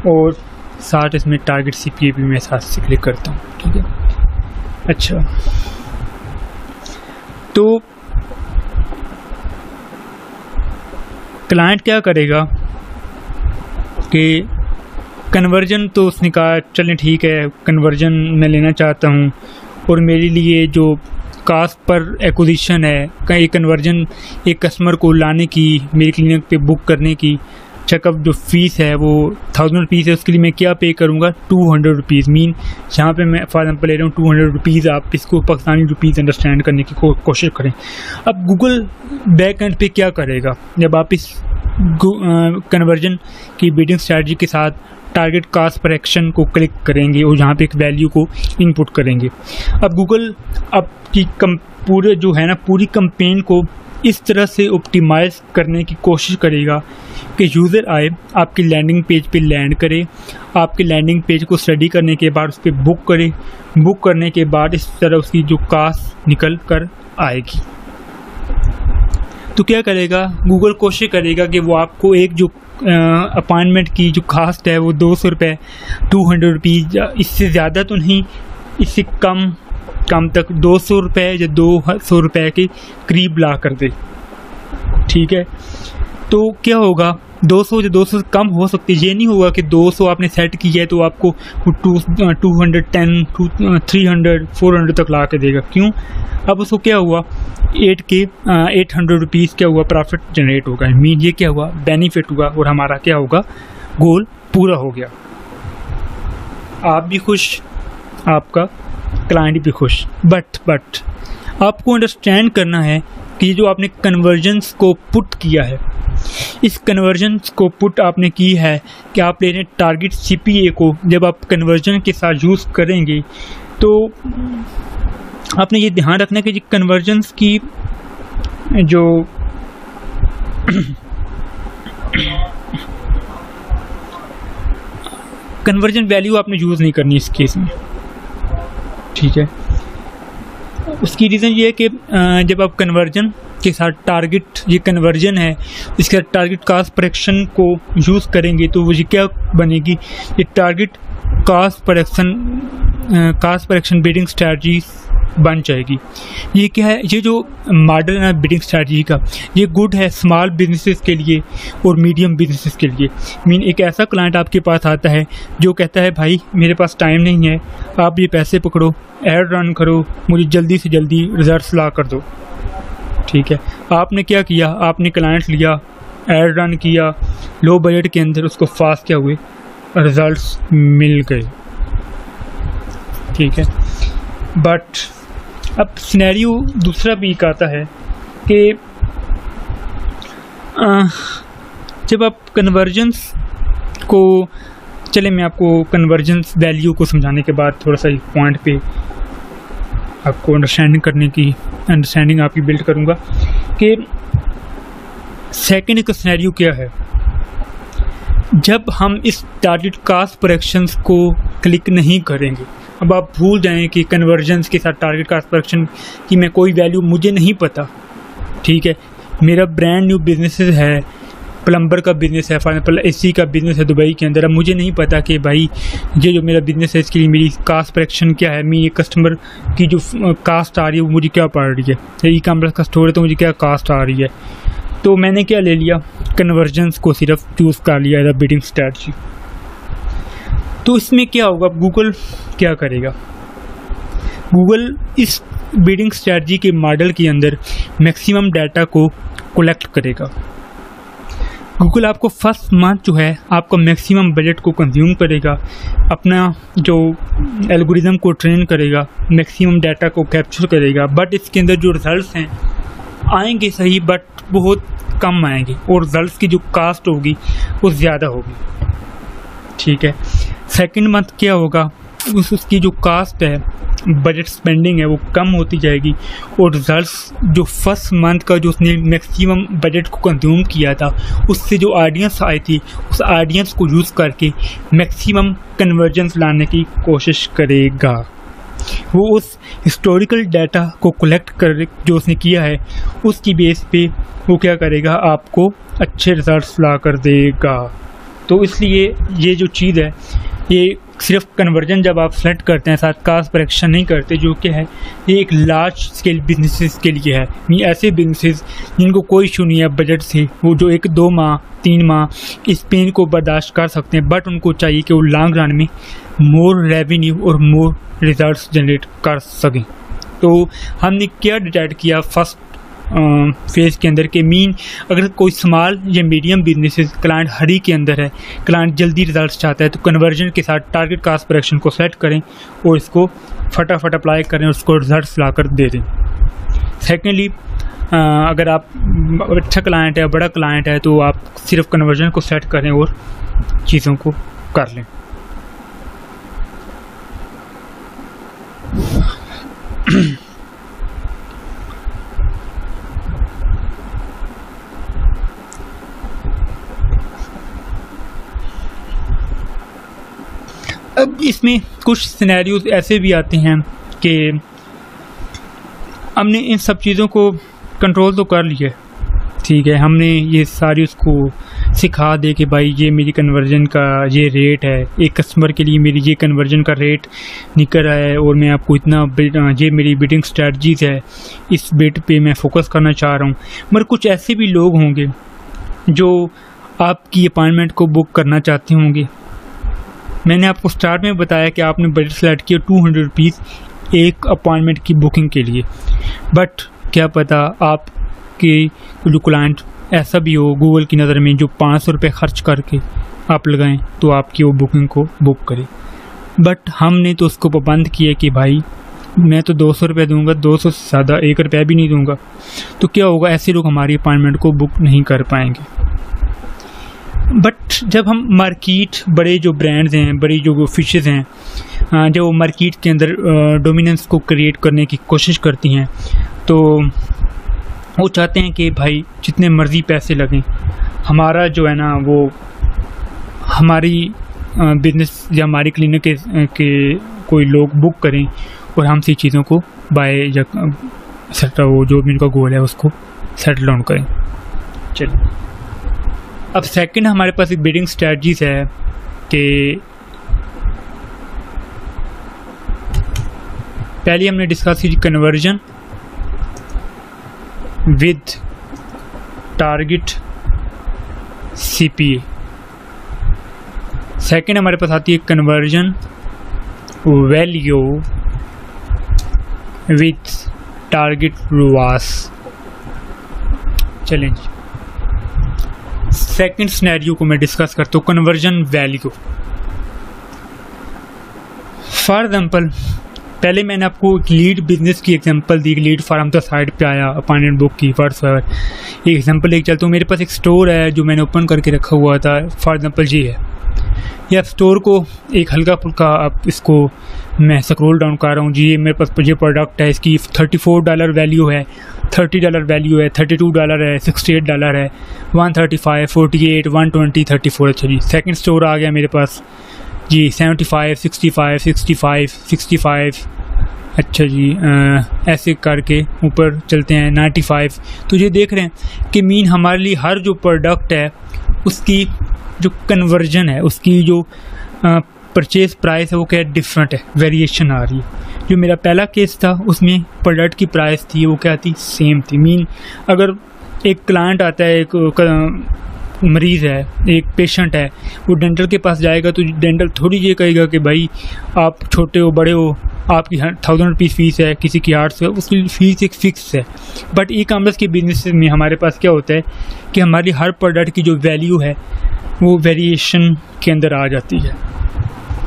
Speaker 1: और साथ इसमें टारगेट CPA भी मैं साथ से क्लिक करता हूँ। ठीक है, अच्छा, तो क्लाइंट क्या करेगा कि कन्वर्जन, तो उसने कहा चलें ठीक है, कन्वर्जन मैं लेना चाहता हूँ, और मेरे लिए जो कास्ट पर एक्विजिशन है, कहीं कन्वर्जन एक कस्टमर को लाने की, मेरी क्लिनिक पे बुक करने की, चेकअप जो फ़ीस है वो 1000 रुपीज़ है, उसके लिए मैं क्या पे करूँगा, 200 रुपीज़। मीन यहाँ पे मैं फॉर एग्जाम्पल ले रहा हूँ 200 रुपीज़। आप इसको पाकिस्तानी रुपीज़ अंडरस्टैंड करने की कोशिश करें। अब गूगल बैक एंड पे क्या करेगा, जब आप इस कन्वर्जन की बिडिंग स्ट्रैटेजी के साथ टारगेट कास्ट पर एक्शन को क्लिक करेंगे और यहाँ पे एक वैल्यू को इनपुट करेंगे। अब गूगल आपकी पूरे जो है ना, पूरी कंपेन को इस तरह से ऑप्टिमाइज़ करने की कोशिश करेगा कि यूज़र आए, आपकी लैंडिंग पेज पे लैंड करे, आपके लैंडिंग पेज को स्टडी करने के बाद उस पर बुक करे, बुक करने के बाद इस तरह उसकी जो कास्ट निकल कर आएगी। तो क्या करेगा गूगल, कोशिश करेगा कि वो आपको एक जो अपॉइंटमेंट की जो कास्ट है वो 200 रुपये, 200 रुपीज़, इससे ज़्यादा तो नहीं, इससे कम तक 200 रुपये या 200 रुपये के करीब ला कर दे। ठीक है, तो क्या होगा, 200 या 200 से कम हो सकती है। ये नहीं होगा कि 200 आपने सेट किया है तो आपको 210, 300, 400 तक ला के देगा। क्यों, अब उसको क्या हुआ, 800 रुपीज़ क्या हुआ, प्रॉफिट जनरेट होगा। मीन ये क्या हुआ, बेनिफिट हुआ, और हमारा क्या होगा, गोल पूरा हो गया। आप भी खुश, आपका क्लाइंट भी खुश। बट आपको अंडरस्टैंड करना है कि जो आपने कन्वर्जन्स को पुट किया है, इस कन्वर्जन को पुट आपने की है कि आप ले रहे हैं टारगेट CPA को। जब आप कन्वर्जन के साथ यूज़ करेंगे तो आपने ये ध्यान रखना है कि कन्वर्जन्स की जो कन्वर्जन वैल्यू आपने यूज़ नहीं करनी इस केस में, ठीक है। उसकी रीज़न ये है कि जब आप कन्वर्जन के साथ टारगेट, ये कन्वर्जन है, इसके साथ टारगेट कास्ट पर एक्शन को यूज़ करेंगे तो वो ये क्या बनेगी, ये टारगेट कास्ट पर एक्शन बिडिंग स्ट्रैटेजी बन जाएगी। ये क्या है, ये जो मॉडल है बिडिंग स्ट्रैटेजी का, ये गुड है स्मॉल बिजनेसेस के लिए और मीडियम बिजनेसेस के लिए। मीन एक ऐसा क्लाइंट आपके पास आता है जो कहता है भाई मेरे पास टाइम नहीं है, आप ये पैसे पकड़ो, ऐड रन करो, मुझे जल्दी से जल्दी रिजल्ट्स ला कर दो, ठीक है। आपने क्या किया, आपने क्लाइंट लिया, ऐड रन किया, लो बजट के अंदर उसको फास्ट क्या हुए, रिजल्ट्स मिल गए, ठीक है। बट अब सिनेरियो दूसरा भी एक आता है कि जब आप कन्वर्जेंस को, चले मैं आपको कन्वर्जेंस वैल्यू को समझाने के बाद थोड़ा सा एक पॉइंट पे आपको अंडरस्टैंडिंग आपकी बिल्ड करूँगा कि सेकंड का सिनेरियो क्या है। जब हम इस टारगेट कास्ट पर एक्शंस को क्लिक नहीं करेंगे, अब आप भूल जाएं कि कन्वर्जन्स के साथ टारगेट कास्ट पर एक्शन की मैं कोई वैल्यू मुझे नहीं पता, ठीक है। मेरा ब्रांड न्यू बिजनेस है, प्लम्बर का बिज़नेस है, फॉर एग्जाम्पल AC का बिज़नेस है दुबई के अंदर। अब मुझे नहीं पता कि भाई ये जो मेरा बिज़नेस है इसके लिए मेरी कास्ट पर एक्शन क्या है, मेरी कस्टमर की जो कास्ट आ रही है वो मुझे क्या पड़ रही है, ई-कॉमर्स का स्टोर है तो मुझे क्या कास्ट आ रही है। तो मैंने क्या ले लिया, कन्वर्जन्स को सिर्फ चूज़ कर लिया एज अ बिडिंग स्ट्रैटेजी। तो इसमें क्या होगा, गूगल क्या करेगा, गूगल इस बिडिंग स्ट्रैटेजी के मॉडल के अंदर मैक्सिमम डाटा को कलेक्ट करेगा। गूगल आपको फर्स्ट मंथ जो है आपका मैक्सिमम बजट को कंज्यूम करेगा, अपना जो एल्गोरिदम को ट्रेन करेगा, मैक्सिमम डाटा को कैप्चर करेगा। बट इसके अंदर जो रिजल्ट्स हैं आएंगे सही, बट बहुत कम आएंगे और रिजल्ट्स की जो कास्ट होगी वो ज़्यादा होगी, ठीक है। सेकंड मंथ क्या होगा, उसकी जो कास्ट है, बजट स्पेंडिंग है वो कम होती जाएगी और रिजल्ट्स जो फर्स्ट मंथ का जो उसने मैक्सिमम बजट को कंज्यूम किया था उससे जो ऑडियंस आई थी उस ऑडियंस को यूज़ करके मैक्सिमम कन्वर्जेंस लाने की कोशिश करेगा। वो उस हिस्टोरिकल डाटा को कलेक्ट कर जो उसने किया है उसकी बेस पे वो क्या करेगा, आपको अच्छे रिजल्ट्स ला कर देगा। तो इसलिए ये जो चीज़ है, ये सिर्फ कन्वर्जन जब आप सेलेक्ट करते हैं साथ कास्ट पर एक्शन नहीं करते, जो कि है ये एक लार्ज स्केल बिजनेसेस के लिए है। ये ऐसे बिजनेसेस जिनको कोई इशू नहीं है बजट से, वो जो 1-2 माह 3 माह इस पेन को बर्दाश्त कर सकते हैं, बट उनको चाहिए कि वो लॉन्ग रन में मोर रेवेन्यू और मोर रिजल्ट्स जनरेट कर सकें। तो हमने क्या डिसाइड किया फर्स्ट फेज़ के अंदर के मीन, अगर कोई स्मॉल या मीडियम बिजनेसेस क्लाइंट हरी के अंदर है, क्लाइंट जल्दी रिजल्ट्स चाहता है, तो कन्वर्जन के साथ टारगेट कास्ट पर एक्शन को सेट करें और इसको फटाफट अप्लाई करें और उसको रिजल्ट्स ला कर दे दें। सेकेंडली, अगर आप अच्छा क्लाइंट है, बड़ा क्लाइंट है, तो आप सिर्फ कन्वर्जन को सेट करें और चीज़ों को कर लें। अब इसमें कुछ सिनेरियोज ऐसे भी आते हैं कि हमने इन सब चीज़ों को कंट्रोल तो कर लिया, ठीक है, हमने ये सारी उसको सिखा दे कि भाई ये मेरी कन्वर्जन का ये रेट है, एक कस्टमर के लिए मेरी ये कन्वर्जन का रेट निकल रहा है और मैं आपको इतना, ये मेरी बिडिंग स्ट्रैटेजीज है, इस बिट पे मैं फोकस करना चाह रहा हूँ। मगर कुछ ऐसे भी लोग होंगे जो आपकी अपॉइंटमेंट को बुक करना चाहते होंगे। मैंने आपको स्टार्ट में बताया कि आपने बजट सेलेक्ट किया 200 रुपीज़ एक अपॉइंटमेंट की बुकिंग के लिए, बट क्या पता आपके जो क्लाइंट ऐसा भी हो गूगल की नज़र में जो 500 रुपये खर्च करके आप लगाएं तो आपकी वो बुकिंग को बुक करें। बट हमने तो उसको पाबंद किया कि भाई मैं तो 200 रुपये दूँगा, 200 से ज़्यादा 1 रुपया भी नहीं दूँगा। तो क्या होगा, ऐसे लोग हमारी अपॉइंटमेंट को बुक नहीं कर पाएंगे। बट जब हम मार्केट, बड़े जो ब्रांड्स हैं, बड़ी जो फिशेज़ हैं, जो मार्केट के अंदर डोमिनेंस को क्रिएट करने की कोशिश करती हैं, तो वो चाहते हैं कि भाई जितने मर्ज़ी पैसे लगें, हमारा जो है ना वो हमारी बिजनेस या हमारी क्लिनिक के कोई लोग बुक करें और हमसे चीज़ों को बाय या सेटल, वो जो भी उनका गोल है उसको सेटल डाउन करें। चलिए, अब सेकंड हमारे पास एक बिडिंग स्ट्रेटजीज है कि पहले हमने डिस्कस की conversion with target CPA। Second हमारे पास आती है conversion value with target ROAS। चलें जी, सेकंड सिनेरियो को मैं डिस्कस करता हूँ, कन्वर्जन वैल्यू। फॉर एग्जांपल, पहले मैंने आपको एक लीड बिजनेस की एग्जांपल दी, लीड फार्म तो साइड पे आया, अपॉइंटमेंट बुक की, एक एग्जांपल लेके चलता हूँ। मेरे पास एक स्टोर है जो मैंने ओपन करके रखा हुआ था, फॉर एग्जांपल ये है। या स्टोर को एक हल्का फुल्का, अब इसको मैं स्क्रॉल डाउन कर रहा हूँ जी, मेरे पास ये प्रोडक्ट है, इसकी $34 वैल्यू है, $30 वैल्यू है, $32 है, $68 है, 135, 48, 120, 34। अच्छा जी, सेकंड स्टोर आ गया मेरे पास जी, 75, 65, 65, 65। अच्छा जी, ऐसे करके ऊपर चलते हैं 95। तो ये देख रहे हैं कि मीन हमारे लिए हर जो प्रोडक्ट है उसकी जो कन्वर्जन है, उसकी जो परचेज प्राइस है वो क्या डिफरेंट है, वेरिएशन आ रही है। जो मेरा पहला केस था उसमें प्रोडक्ट की प्राइस थी वो क्या थी, सेम थी। मीन अगर एक क्लाइंट आता है, एक मरीज़ है, एक पेशेंट है, वो डेंटल के पास जाएगा तो डेंटल थोड़ी ये कहेगा कि भाई आप छोटे हो बड़े हो, आपकी 1000 रुपीज़ फ़ीस है, किसी की 800 है, उसकी फ़ीस एक फ़िक्स है। बट ई कॉमर्स के बिजनेस में हमारे पास क्या होता है कि हमारी हर प्रोडक्ट की जो वैल्यू है वो वेरिएशन के अंदर आ जाती है।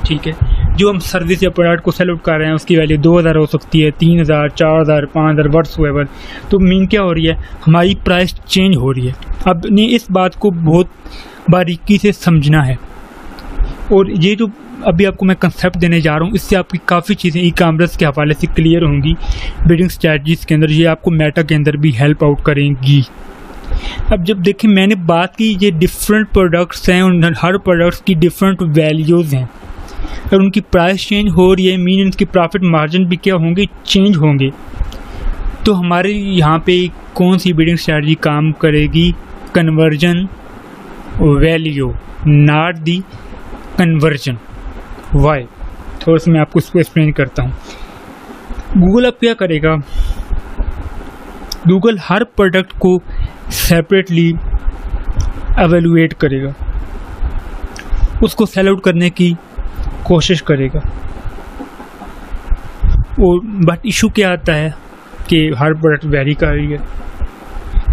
Speaker 1: ठीक है, जो हम सर्विस या प्रोडक्ट को सेल आउट कर रहे हैं उसकी वैल्यू 2000 हो सकती है, 3000, 4000, 5000 व्हाटसोएवर। तो मीन क्या हो रही है, हमारी प्राइस चेंज हो रही है। अब ने इस बात को बहुत बारीकी से समझना है, और ये जो अभी आपको मैं कंसेप्ट देने जा रहा हूँ इससे आपकी काफ़ी चीज़ें ई कॉमर्स के हवाले से क्लियर होंगी बिडिंग स्ट्रैटेजीज़ के अंदर। ये आपको मेटा के अंदर भी हेल्प आउट करेंगी। अब जब देखिए मैंने बात की, ये डिफरेंट प्रोडक्ट्स हैं, उन हर प्रोडक्ट्स की डिफरेंट वैल्यूज़ हैं, और उनकी प्राइस चेंज हो रही है, मीन उनकी प्रॉफिट मार्जिन भी क्या होंगे, चेंज होंगे। तो हमारे यहाँ पे कौन सी बिडिंग स्ट्रैटेजी काम करेगी, conversion value, not the conversion. Why, थोड़ा सा मैं आपको इसको एक्सप्लेन करता हूँ। गूगल अब क्या करेगा, गूगल हर प्रोडक्ट को सेपरेटली एवेलुएट करेगा, उसको सेल आउट करने की कोशिश करेगा। और बट इशू क्या आता है कि हर प्रोडक्ट वेरी कर रही है,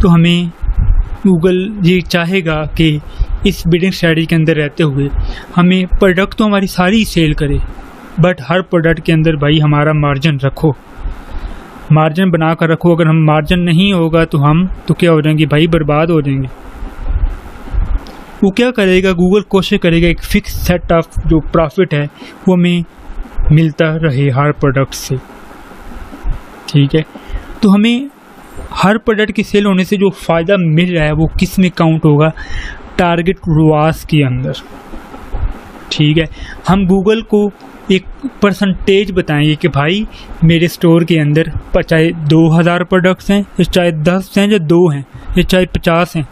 Speaker 1: तो हमें गूगल ये चाहेगा कि इस बिडिंग स्ट्रैटेजी के अंदर रहते हुए हमें प्रोडक्ट तो हमारी सारी सेल करे, बट हर प्रोडक्ट के अंदर भाई हमारा मार्जिन रखो, मार्जिन बना कर रखो। अगर हम मार्जिन नहीं होगा तो हम तो क्या हो जाएंगे भाई, बर्बाद हो जाएंगे। वो क्या करेगा, गूगल कोशिश करेगा एक फिक्स सेट ऑफ जो प्रॉफिट है वो हमें मिलता रहे हर प्रोडक्ट से। ठीक है, तो हमें हर प्रोडक्ट की सेल होने से जो फ़ायदा मिल रहा है वो किस में काउंट होगा, टारगेट ROAS के अंदर। ठीक है, हम गूगल को एक परसेंटेज बताएंगे कि भाई मेरे स्टोर के अंदर चाहे 2000 प्रोडक्ट्स हैं, या चाहे 10 हैं, या 2 हैं, या चाहे 50 हैं,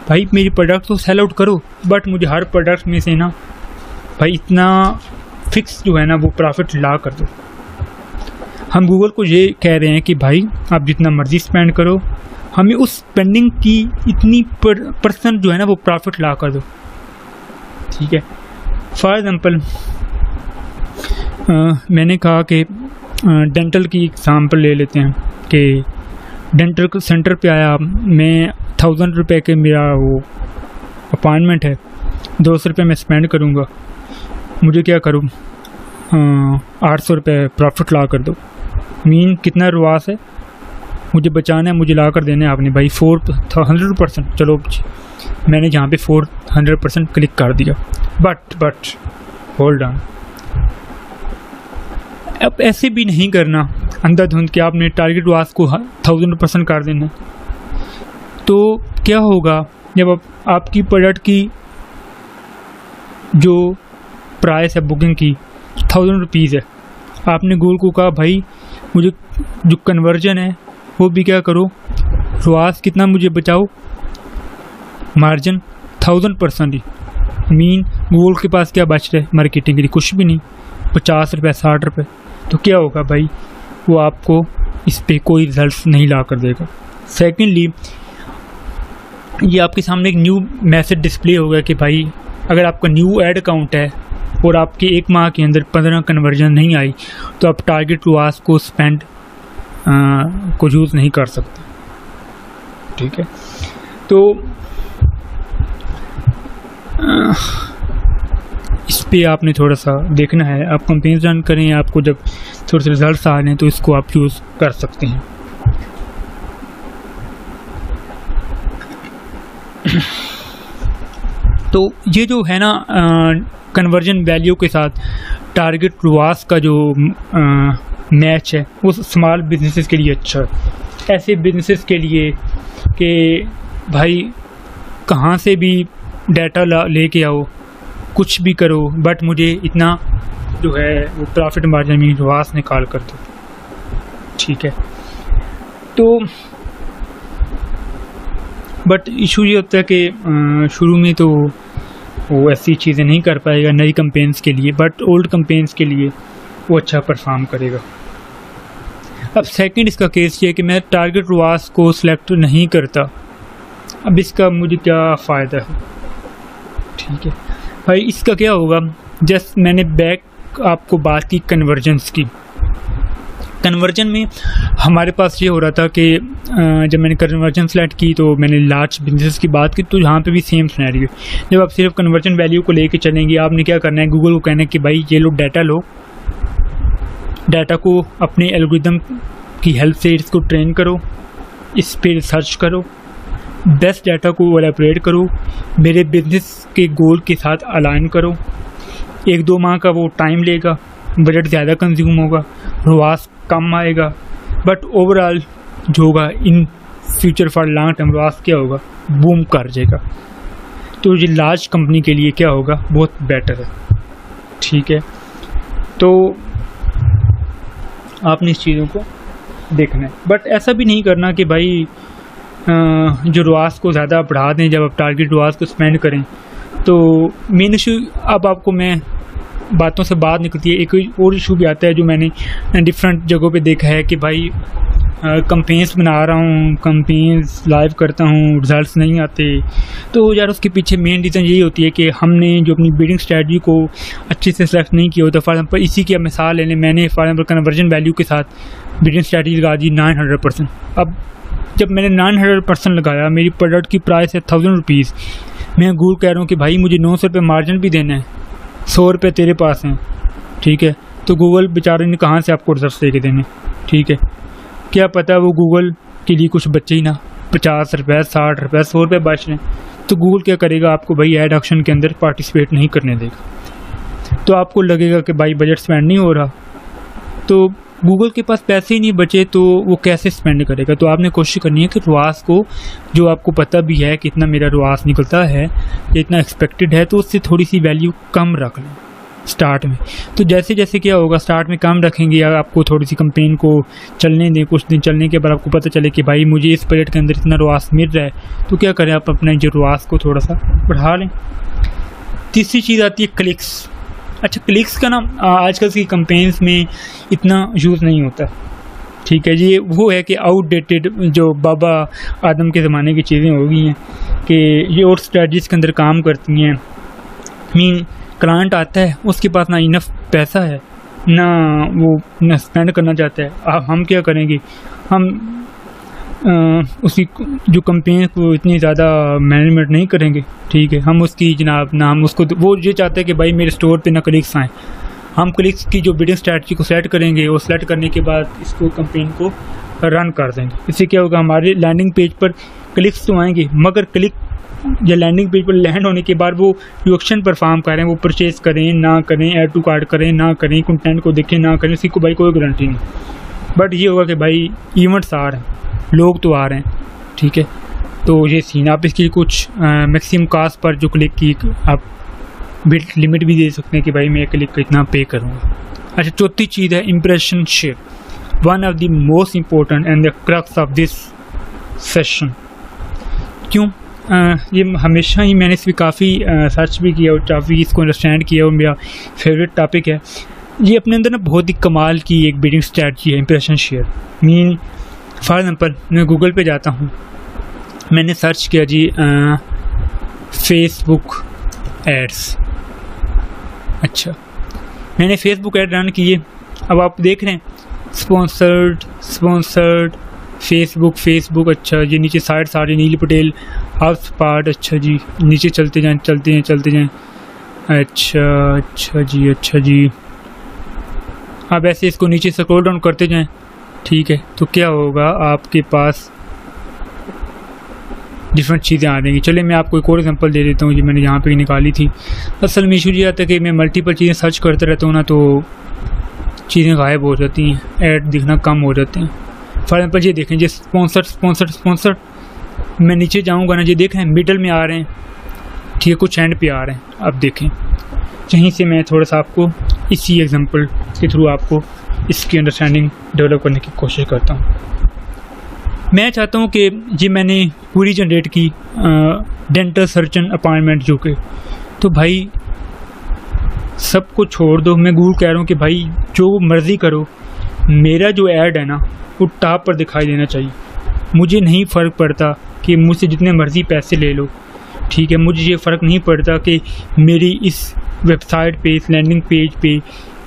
Speaker 1: भाई मेरी प्रोडक्ट तो सेल आउट करो, बट मुझे हर प्रोडक्ट में से ना भाई इतना फिक्स जो है ना वो प्रॉफिट ला कर दो। हम गूगल को ये कह रहे हैं कि भाई आप जितना मर्जी स्पेंड करो, हमें उस स्पेंडिंग की इतनी % जो है ना वो प्रॉफिट ला कर दो। ठीक है, फॉर एग्जांपल मैंने कहा कि डेंटल की एग्जांपल ले लेते हैं कि डेंटल सेंटर पे आया, मैं 1000 रुपये के मेरा वो अपॉइंटमेंट है, 200 रुपये मैं स्पेंड करूँगा, मुझे क्या करूँ 800 रुपये प्रॉफिट ला कर दो। मीन कितना ROAS है, मुझे बचाना है, मुझे ला कर देना है आपने भाई 400%। चलो मैंने जहाँ पे 400% क्लिक कर दिया। बट होल्ड ऑन, अब ऐसे भी नहीं करना अंधाधुंध कि आपने टारगेट वास को 1000% कर देना। तो क्या होगा जब आपकी प्रोडक्ट की जो प्राइस है बुकिंग की 1000 रुपीज़ है, आपने गूगल को कहा भाई मुझे जो कन्वर्जन है वो भी क्या करो, रुआस कितना मुझे बचाओ, मार्जिन 1000% ही। मीन गूगल के पास क्या बच रहा है मार्केटिंग के लिए? कुछ भी नहीं, 50 रुपये 60 रुपये। तो क्या होगा भाई, वो आपको इस पे कोई रिजल्ट नहीं ला कर देगा। सेकेंडली, ये आपके सामने एक न्यू मैसेज डिस्प्ले होगा कि भाई अगर आपका न्यू ऐड अकाउंट है और आपके 1 माह के अंदर 15 कन्वर्जन नहीं आई तो आप टारगेट रुआस को स्पेंड को यूज़ नहीं कर सकते। ठीक है, तो इस पे आपने थोड़ा सा देखना है। आप कैंपेन्स रन करें, आपको जब थोड़े से रिजल्ट्स आ रहे हैं तो इसको आप यूज़ कर सकते हैं। तो ये जो है ना कन्वर्जन वैल्यू के साथ टारगेट रुआस का जो मैच है वो स्मॉल बिजनेसेस के लिए अच्छा है। ऐसे बिजनेसेस के लिए कि भाई कहाँ से भी डाटा लेके आओ, कुछ भी करो, बट मुझे इतना जो है वो प्रॉफिट मार्जिन में रुआस निकाल कर दो। ठीक है, तो बट इशू ये होता है कि शुरू में तो वो ऐसी चीज़ें नहीं कर पाएगा नई कैंपेन्स के लिए, बट ओल्ड कैंपेन्स के लिए वो अच्छा परफॉर्म करेगा। अब सेकंड इसका केस ये है कि मैं टारगेट रुआस को सिलेक्ट नहीं करता। अब इसका मुझे क्या फ़ायदा है? ठीक है भाई, इसका क्या होगा, जस्ट मैंने बैक आपको बात की कन्वर्जन्स की। कन्वर्जन में हमारे पास ये हो रहा था कि जब मैंने कन्वर्जन सेलेक्ट की तो मैंने लार्ज बिजनेस की बात की, तो यहाँ पे भी सेम सिनेरियो। जब आप सिर्फ कन्वर्जन वैल्यू को लेके चलेंगे, आपने क्या करना है, गूगल को कहना है कि भाई ये लो डाटा लो, डाटा को अपने एल्गोरिदम की हेल्प से इसको ट्रेन करो, इस पर रिसर्च करो, बेस्ट डाटा को एलैबोरेट करो, मेरे बिजनेस के गोल के साथ अलाइन करो। 1-2 माह का वो टाइम लेगा, बजट ज़्यादा कंज्यूम होगा, रुआस कम आएगा, बट ओवरऑल जो होगा in future for long term रुआस क्या होगा, बूम कर जाएगा। तो ये लार्ज कंपनी के लिए क्या होगा, बहुत बेटर है। ठीक है, तो आपने इस चीज़ों को देखना है, बट ऐसा भी नहीं करना कि भाई जो रुआस को ज़्यादा बढ़ा दें जब आप टारगेट रुआस को स्पेंड करें। तो मेन इशू अब आपको मैं बातों से बात निकलती है, एक और इशू भी आता है जो मैंने डिफरेंट जगहों पे देखा है कि भाई कैंपेन्स बना रहा हूँ, कैंपेन्स लाइव करता हूँ, रिजल्ट्स नहीं आते। तो यार उसके पीछे मेन रीज़न यही होती है कि हमने जो अपनी बिल्डिंग स्ट्रेटजी को अच्छे से सेलेक्ट नहीं किया होता। फॉर एग्जाम्पल इसी की मिसाल ले लें, मैंने फॉर एग्जाम्पल कन्वर्जन वैल्यू के साथ बिल्डिंग स्ट्रेटजी लगा दी 900%। अब जब मैंने 900% लगाया, मेरी प्रोडक्ट की प्राइस है 1000 रुपीज़, मैं गूगल कह रहा हूँ कि भाई मुझे 900 रुपये मार्जिन भी देना है, 100 रुपये तेरे पास हैं। ठीक है, तो गूगल बेचारे ने कहाँ से आपको रिजल्ट दे के देने। ठीक है, क्या पता वो गूगल के लिए कुछ बचे ही ना, 50 रुपये 60 रुपये 100 रुपये बच रहे हैं। तो गूगल क्या करेगा, आपको भाई ऐड ऑक्शन के अंदर पार्टिसिपेट नहीं करने देगा। तो आपको लगेगा कि भाई बजट स्पेंड नहीं हो रहा, तो गूगल के पास पैसे ही नहीं बचे तो वो कैसे स्पेंड करेगा। तो आपने कोशिश करनी है कि रुआस को, जो आपको पता भी है कि इतना मेरा रुआस निकलता है, इतना एक्सपेक्टेड है, तो उससे थोड़ी सी वैल्यू कम रख लें स्टार्ट में। तो जैसे जैसे क्या होगा, स्टार्ट में कम रखेंगे या आपको थोड़ी सी कैंपेन को चलने दें, कुछ दिन चलने के बाद आपको पता चले कि भाई मुझे इस बजट के अंदर इतना रुआस मिल रहा है, तो क्या करें, आप अपने जो रुआस को थोड़ा सा बढ़ा लें। तीसरी चीज़ आती है क्लिक्स। अच्छा, क्लिक्स का ना आजकल की कैंपेन्स में इतना यूज़ नहीं होता। ठीक है, ये वो है कि आउटडेटेड जो बाबा आदम के ज़माने की चीज़ें हो गई हैं कि ये और स्ट्रेटजीज़ के अंदर काम करती हैं। मीन क्लाइंट आता है, उसके पास ना इनफ पैसा है, ना वो ना स्पेंड करना चाहता है। अब हम क्या करेंगे, हम उसकी जो कंपेन को इतनी ज़्यादा मैनेजमेंट नहीं करेंगे। ठीक है, हम उसकी जनाब ना हम उसको, वो ये चाहते हैं कि भाई मेरे स्टोर पे ना क्लिक्स आएँ। हम क्लिक्स की जो बिडिंग स्ट्रैटेजी को सेलेक्ट करेंगे, वो सेलेक्ट करने के बाद इसको कंपेन को रन कर देंगे। इससे क्या होगा, हमारे लैंडिंग पेज पर क्लिक्स तो आएंगे, मगर क्लिक या लैंडिंग पेज पर लैंड होने के बाद वो जो एक्शन परफॉर्म कर रहे हैं, वो परचेज करें ना करें, ऐड टू कार्ट करें ना करें, कंटेंट को देखें ना करें, उसकी को भाई कोई गारंटी नहीं। बट ये होगा कि भाई इवेंट्स आ रहे हैं, लोग तो आ रहे हैं, ठीक है। तो ये सीन, आप इसकी कुछ मैक्सिमम कास्ट पर जो क्लिक की आप बिट लिमिट भी दे सकते हैं कि भाई मैं क्लिक को इतना पे करूँगा। अच्छा, चौथी चीज़ है impression share, one of the most important and the crux of this session. क्यों? ये हमेशा ही मैंने इस पर काफ़ी सर्च भी किया और काफ़ी इसको अंडरस्टैंड किया और मेरा फेवरेट टॉपिक है। ये अपने अंदर ना बहुत ही कमाल की एक बिडिंग स्ट्रैटेजी है, impression share. Mean for example मैं गूगल पे जाता हूँ, मैंने सर्च किया जी फेसबुक एड्स। अच्छा, मैंने फेसबुक ऐड रन किए, अब आप देख रहे हैं स्पॉन्सर्ड फेसबुक। अच्छा जी, नीचे साइड सारे नील पटेल हाउस पार्ट। अच्छा जी, नीचे चलते जाएं। अच्छा जी, अब ऐसे इसको नीचे स्क्रॉल डाउन करते जाएं, ठीक है। तो क्या होगा, आपके पास डिफरेंट चीज़ें आ जाएंगी। चलिए मैं आपको एक और एग्जांपल दे देता हूँ, ये मैंने यहाँ पे निकाली थी। असल में इशू ये आता है कि मैं मल्टीपल चीज़ें सर्च करते रहता हूँ ना, तो चीज़ें गायब हो जाती हैं, ऐड दिखना कम हो जाते हैं। फॉर एग्जांपल ये देखें, जो स्पॉन्सर्ड मैं नीचे जाऊँगा ना, ये देखें मिडल में आ रहे हैं, ठीक है, कुछ एंड पे आ रहे हैं। अब देखें, यहीं से मैं थोड़ा सा आपको इसी एग्जांपल के थ्रू आपको इसकी अंडरस्टैंडिंग डेवलप करने की कोशिश करता हूँ। मैं चाहता हूँ कि ये मैंने पूरी जनरेट की डेंटल सर्जन अपॉइंटमेंट जो के, तो भाई सब कुछ छोड़ दो, मैं गूगल कह रहा हूँ कि भाई जो मर्ज़ी करो, मेरा जो ऐड है ना वो टॉप पर दिखाई देना चाहिए। मुझे नहीं फ़र्क पड़ता कि मुझसे जितने मर्ज़ी पैसे ले लो, ठीक है। मुझे ये फ़र्क नहीं पड़ता कि मेरी इस वेबसाइट पे, इस लैंडिंग पेज पे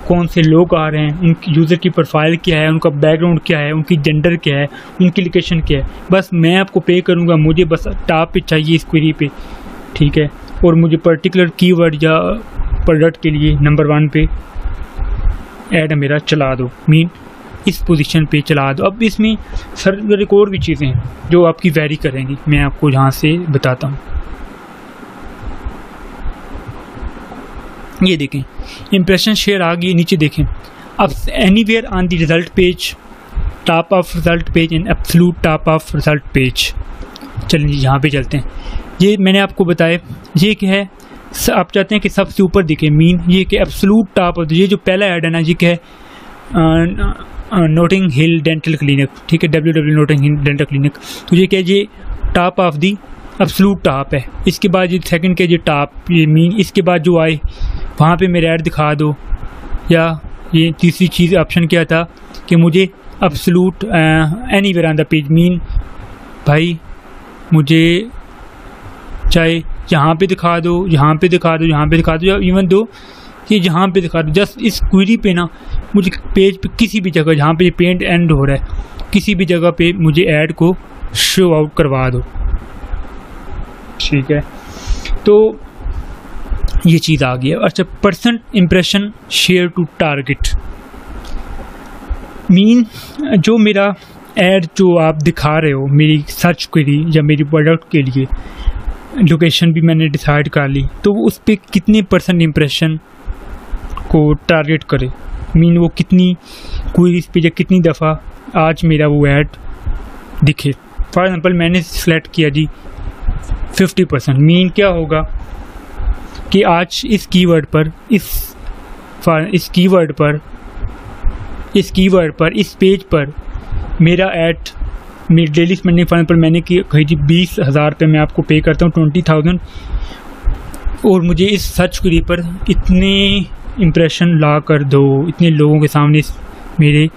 Speaker 1: कौन से लोग आ रहे हैं, उनकी यूज़र की प्रोफाइल क्या है, उनका बैकग्राउंड क्या है, उनकी जेंडर क्या है, उनकी लोकेशन क्या है। बस मैं आपको पे करूँगा, मुझे बस टॉप पे चाहिए इस क्वेरी पे, ठीक है। और मुझे पर्टिकुलर कीवर्ड या प्रोडक्ट के लिए नंबर 1 पे ऐड मेरा चला दो, मीन इस पोजीशन पे चला दो। अब इसमें सर एक और भी चीज़ें हैं जो आपकी वेरी करेंगी, मैं आपको यहाँ से बताता हूँ। ये देखें, इम्प्रेशन शेयर आ गई, नीचे देखें। अब anywhere on the result page, top of result page and absolute top of result page. चलिए यहाँ पे चलते हैं। ये मैंने आपको बताया, ये क्या है, आप चाहते हैं कि सबसे ऊपर दिखे, मीन ये कि एब्सोल्यूट टॉप ऑफ, ये जो पहला ऐड है ना, ये क्या है, नोटिंग हिल डेंटल क्लिनिक, ठीक है, www नोटिंग हिल डेंटल क्लिनिक। तो ये क्या है, ये top of the absolute top है। इसके बाद ये सेकंड के, ये टॉप, ये मीन, इसके बाद जो आए वहाँ पे मेरा ऐड दिखा दो। या ये तीसरी चीज़ ऑप्शन क्या था कि मुझे absolute anywhere on the page, mean भाई मुझे चाहे यहाँ पे दिखा दो, यहाँ पे दिखा दो, यहाँ पे दिखा दो, या इवन दो कि यहाँ पे दिखा दो। जस्ट इस क्वेरी पे ना मुझे पेज पे किसी भी जगह जहाँ पे पेंट एंड हो रहा है, किसी भी जगह पे मुझे ऐड को शो आउट करवा दो, ठीक है। तो ये चीज़ आ गई है। अच्छा, percent impression share to target, mean जो मेरा ऐड जो आप दिखा रहे हो मेरी सर्च क्वेरी या मेरी प्रोडक्ट के लिए, लोकेशन भी मैंने डिसाइड कर ली, तो उस पर कितने परसेंट इम्प्रेशन को टारगेट करे, मीन वो कितनी क्वेरीज पे या कितनी दफ़ा आज मेरा वो ऐड दिखे। फॉर एग्जांपल मैंने सेलेक्ट किया जी 50%, मीन क्या होगा कि आज इस कीवर्ड पर, इस कीवर्ड पर इस पेज पर मेरा ऐड, मेरी डेली स्पेंडिंग फॉर एग्जांपल मैंने की कही जी 20,000 पे मैं आपको पे करता हूँ 20,000, और मुझे इस सर्च क्वेरी पर इतने इम्प्रेशन ला कर दो, इतने लोगों के सामने मेरे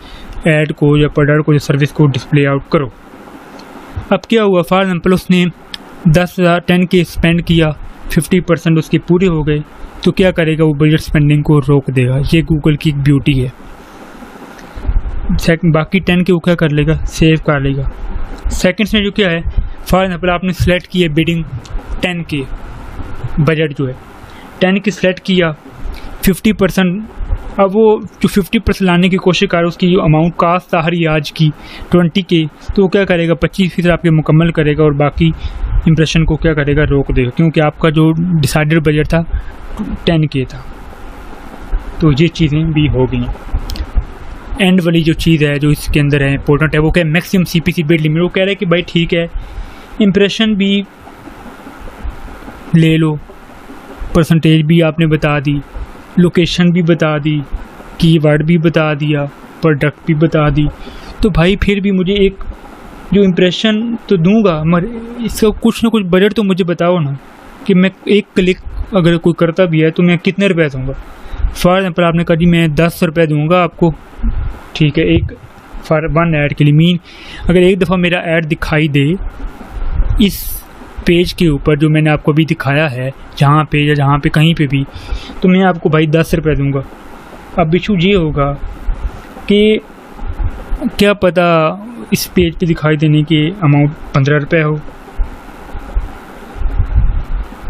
Speaker 1: ऐड को या प्रोडक्ट को या सर्विस को डिस्प्ले आउट करो। अब क्या हुआ, फॉर एग्जांपल उसने 10 के स्पेंड किया, 50% उसके पूरे हो गए, तो क्या करेगा, वो बजट स्पेंडिंग को रोक देगा। ये गूगल की एक ब्यूटी है। बाकी 10 के वो क्या कर लेगा, सेव कर लेगा। सेकंड्स में जो क्या है, फॉर एग्जांपल आपने सेलेक्ट किया बिडिंग 10 के, बजट जो है 10 के सेलेक्ट किया, 50%, अब वो जो 50% लाने की कोशिश कर रहा है उसकी जो अमाउंट कास्ट था हर आज की 20K, तो वो क्या करेगा 25% आपके मुकम्मल करेगा और बाकी इम्प्रेशन को क्या करेगा, रोक देगा, क्योंकि आपका जो डिसाइडेड बजट था 10K था। तो ये चीज़ें भी हो गई। एंड वाली जो चीज़ है जो इसके अंदर है इंपॉर्टेंट है, वो क्या है मैक्सिमम CPC बिड लिमिट। वो कह रहा है कि भाई ठीक है, इम्प्रेशन भी ले लो, परसेंटेज भी आपने बता दी, लोकेशन भी बता दी, कीवर्ड भी बता दिया, प्रोडक्ट भी बता दी, तो भाई फिर भी मुझे एक जो इम्प्रेशन तो दूंगा, मगर इसका कुछ ना कुछ बजट तो मुझे बताओ ना, कि मैं एक क्लिक अगर कोई करता भी है तो मैं कितने रुपए दूंगा। फॉर एग्जाम्पल आपने कहा जी मैं 10 रुपये दूंगा आपको, ठीक है, एक फॉर वन ऐड के लिए। मीन अगर एक दफ़ा मेरा ऐड दिखाई दे इस पेज के ऊपर जो मैंने आपको अभी दिखाया है, जहाँ पे या जहाँ पे कहीं पे भी, तो मैं आपको भाई 10 रुपये दूंगा। अब इशू ये होगा कि क्या पता इस पेज पे दिखाई देने की अमाउंट 15 रुपये हो।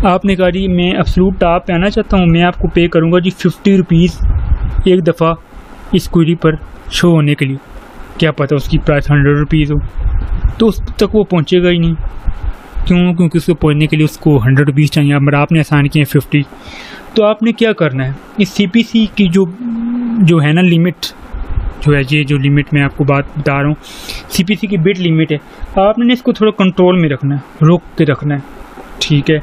Speaker 1: आपने कहा जी मैं एब्सोल्यूट टॉप पे आना चाहता हूँ, मैं आपको पे करूँगा जी 50 रुपीज़ एक दफ़ा इस क्वेरी पर शो होने के लिए। क्या पता उसकी प्राइस 100 रुपीज़ हो, तो उस तक वो पहुँचेगा ही नहीं। क्यों? क्योंकि उसको पहुँचने के लिए उसको 100 रुपीज़ चाहिए, मगर आपने आसान किए 50। तो आपने क्या करना है, इस CPC की जो है ना लिमिट, जो है ये जो लिमिट मैं आपको बात बता रहा हूँ, CPC की बिड लिमिट है, आपने इसको थोड़ा कंट्रोल में रखना है, रोक के रखना है, ठीक है।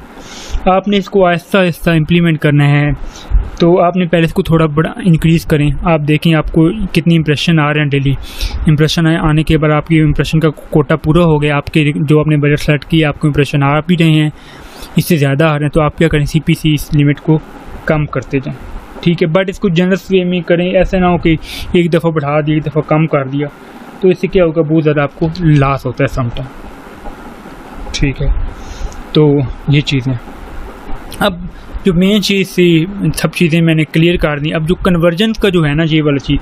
Speaker 1: आपने इसको आहिस्ता आहिस्ता इम्प्लीमेंट करना है। तो आपने पहले इसको थोड़ा बड़ा इंक्रीज़ करें। आप देखें आपको कितनी इंप्रेशन आ रहे हैं डेली। इंप्रेशन आने के बाद आपकी इंप्रेशन का कोटा पूरा हो गया, आपके जो आपने बजट सेलेक्ट किया आपको इंप्रेशन आ भी रहे हैं, इससे ज़्यादा आ रहे हैं, तो आप क्या करें CPC इस लिमिट को कम करते जाएं, ठीक है। बट इसको जनरस वे में करें, ऐसा ना हो कि एक दफ़ा बढ़ा दिया एक दफ़ा कम कर दिया, तो इससे क्या होगा, बहुत ज़्यादा आपको लॉस होता है समटाइम, ठीक है। तो ये चीज़ें, अब जो मेन चीज़ थी सब चीज़ें मैंने क्लियर कर दी। अब जो कन्वर्जन का जो है ना ये वाला चीज़,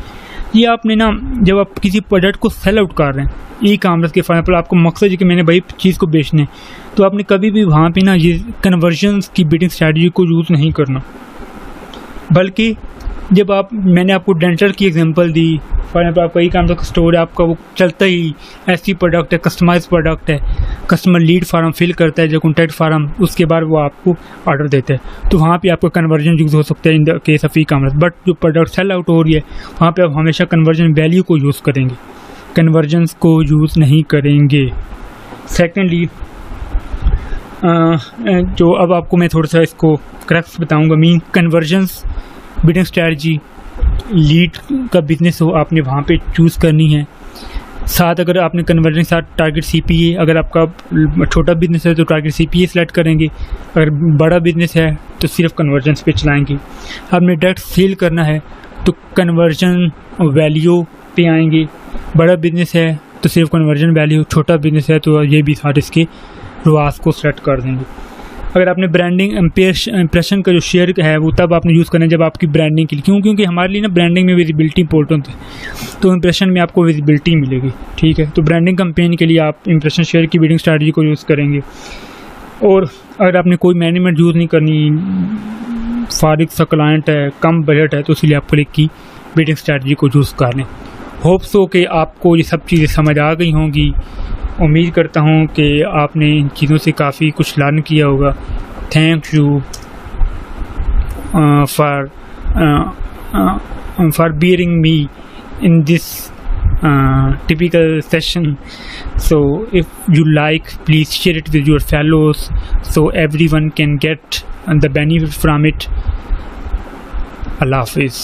Speaker 1: ये आपने ना जब आप किसी प्रोडक्ट को सेल आउट कर रहे हैं ई-कॉमर्स के फॉर्म पर, आपको मकसद है कि मैंने भाई चीज़ को बेचने, तो आपने कभी भी वहाँ पे ना ये कन्वर्जन की बिडिंग स्ट्रैटेजी को यूज़ नहीं करना। बल्कि जब मैंने आपको डेंटल की एग्जांपल दी, फॉर एग्जाम्पल आपका ई-कॉमर्स का स्टोर है, आपका वो चलता ही ऐसी प्रोडक्ट है, कस्टमाइज प्रोडक्ट है, कस्टमर लीड फार्म फिल करता है जो कॉन्टैक्ट फार्म, उसके बाद वो आपको ऑर्डर देते हैं, तो वहाँ पे आपका कन्वर्जन यूज़ हो सकता है in the case of e-commerce. But जो प्रोडक्ट सेल आउट हो रही है वहाँ पे आप हमेशा कन्वर्जन वैल्यू को यूज़ करेंगे, कन्वर्जन्स को यूज़ नहीं करेंगे। सेकेंडली जो अब आपको मैं थोड़ा सा इसको क्रक्स बताऊँगा, mean convergence bidding strategy, lead का बिजनेस हो आपने वहाँ पे चूज़ करनी है। साथ अगर आपने कन्वर्जन के साथ टारगेट CPA, अगर आपका छोटा बिजनेस है तो टारगेट CPA सेलेक्ट करेंगे, अगर बड़ा बिजनेस है तो सिर्फ कन्वर्जन पे चलाएंगे। आपने डायरेक्ट सेल करना है तो कन्वर्जन वैल्यू पे आएंगे, बड़ा बिजनेस है तो सिर्फ कन्वर्जन वैल्यू, छोटा बिजनेस है तो ये भी साथ इसके रुआस को सेलेक्ट कर देंगे। अगर आपने ब्रांडिंग इंप्रेशन का जो शेयर है वो तब आपने यूज़ करना है जब आपकी ब्रांडिंग के लिए, क्योंकि हमारे लिए ना ब्रांडिंग में विजिबिलिटी इंपॉर्टेंट है, तो इंप्रेशन में आपको विजिबिलिटी मिलेगी, ठीक है। तो ब्रांडिंग कैंपेन के लिए आप इंप्रेशन शेयर की बिडिंग स्ट्रैटेजी को यूज़ करेंगे। और अगर आपने कोई मैनेजमेंट यूज़ नहीं करनी, फारिग सा क्लाइंट है, कम बजट है, तो इसलिए आप क्लिक की बिडिंग स्ट्रैटेजी को यूज़ कर लें। होप सो कि आपको ये सब चीज़ें समझ आ गई होंगी। उम्मीद करता हूँ कि आपने इन चीज़ों से काफ़ी कुछ लर्न किया होगा। Thank you for bearing me in this typical session. So if you like, please share it with your fellows so everyone can get the benefit from it. Allah Hafiz.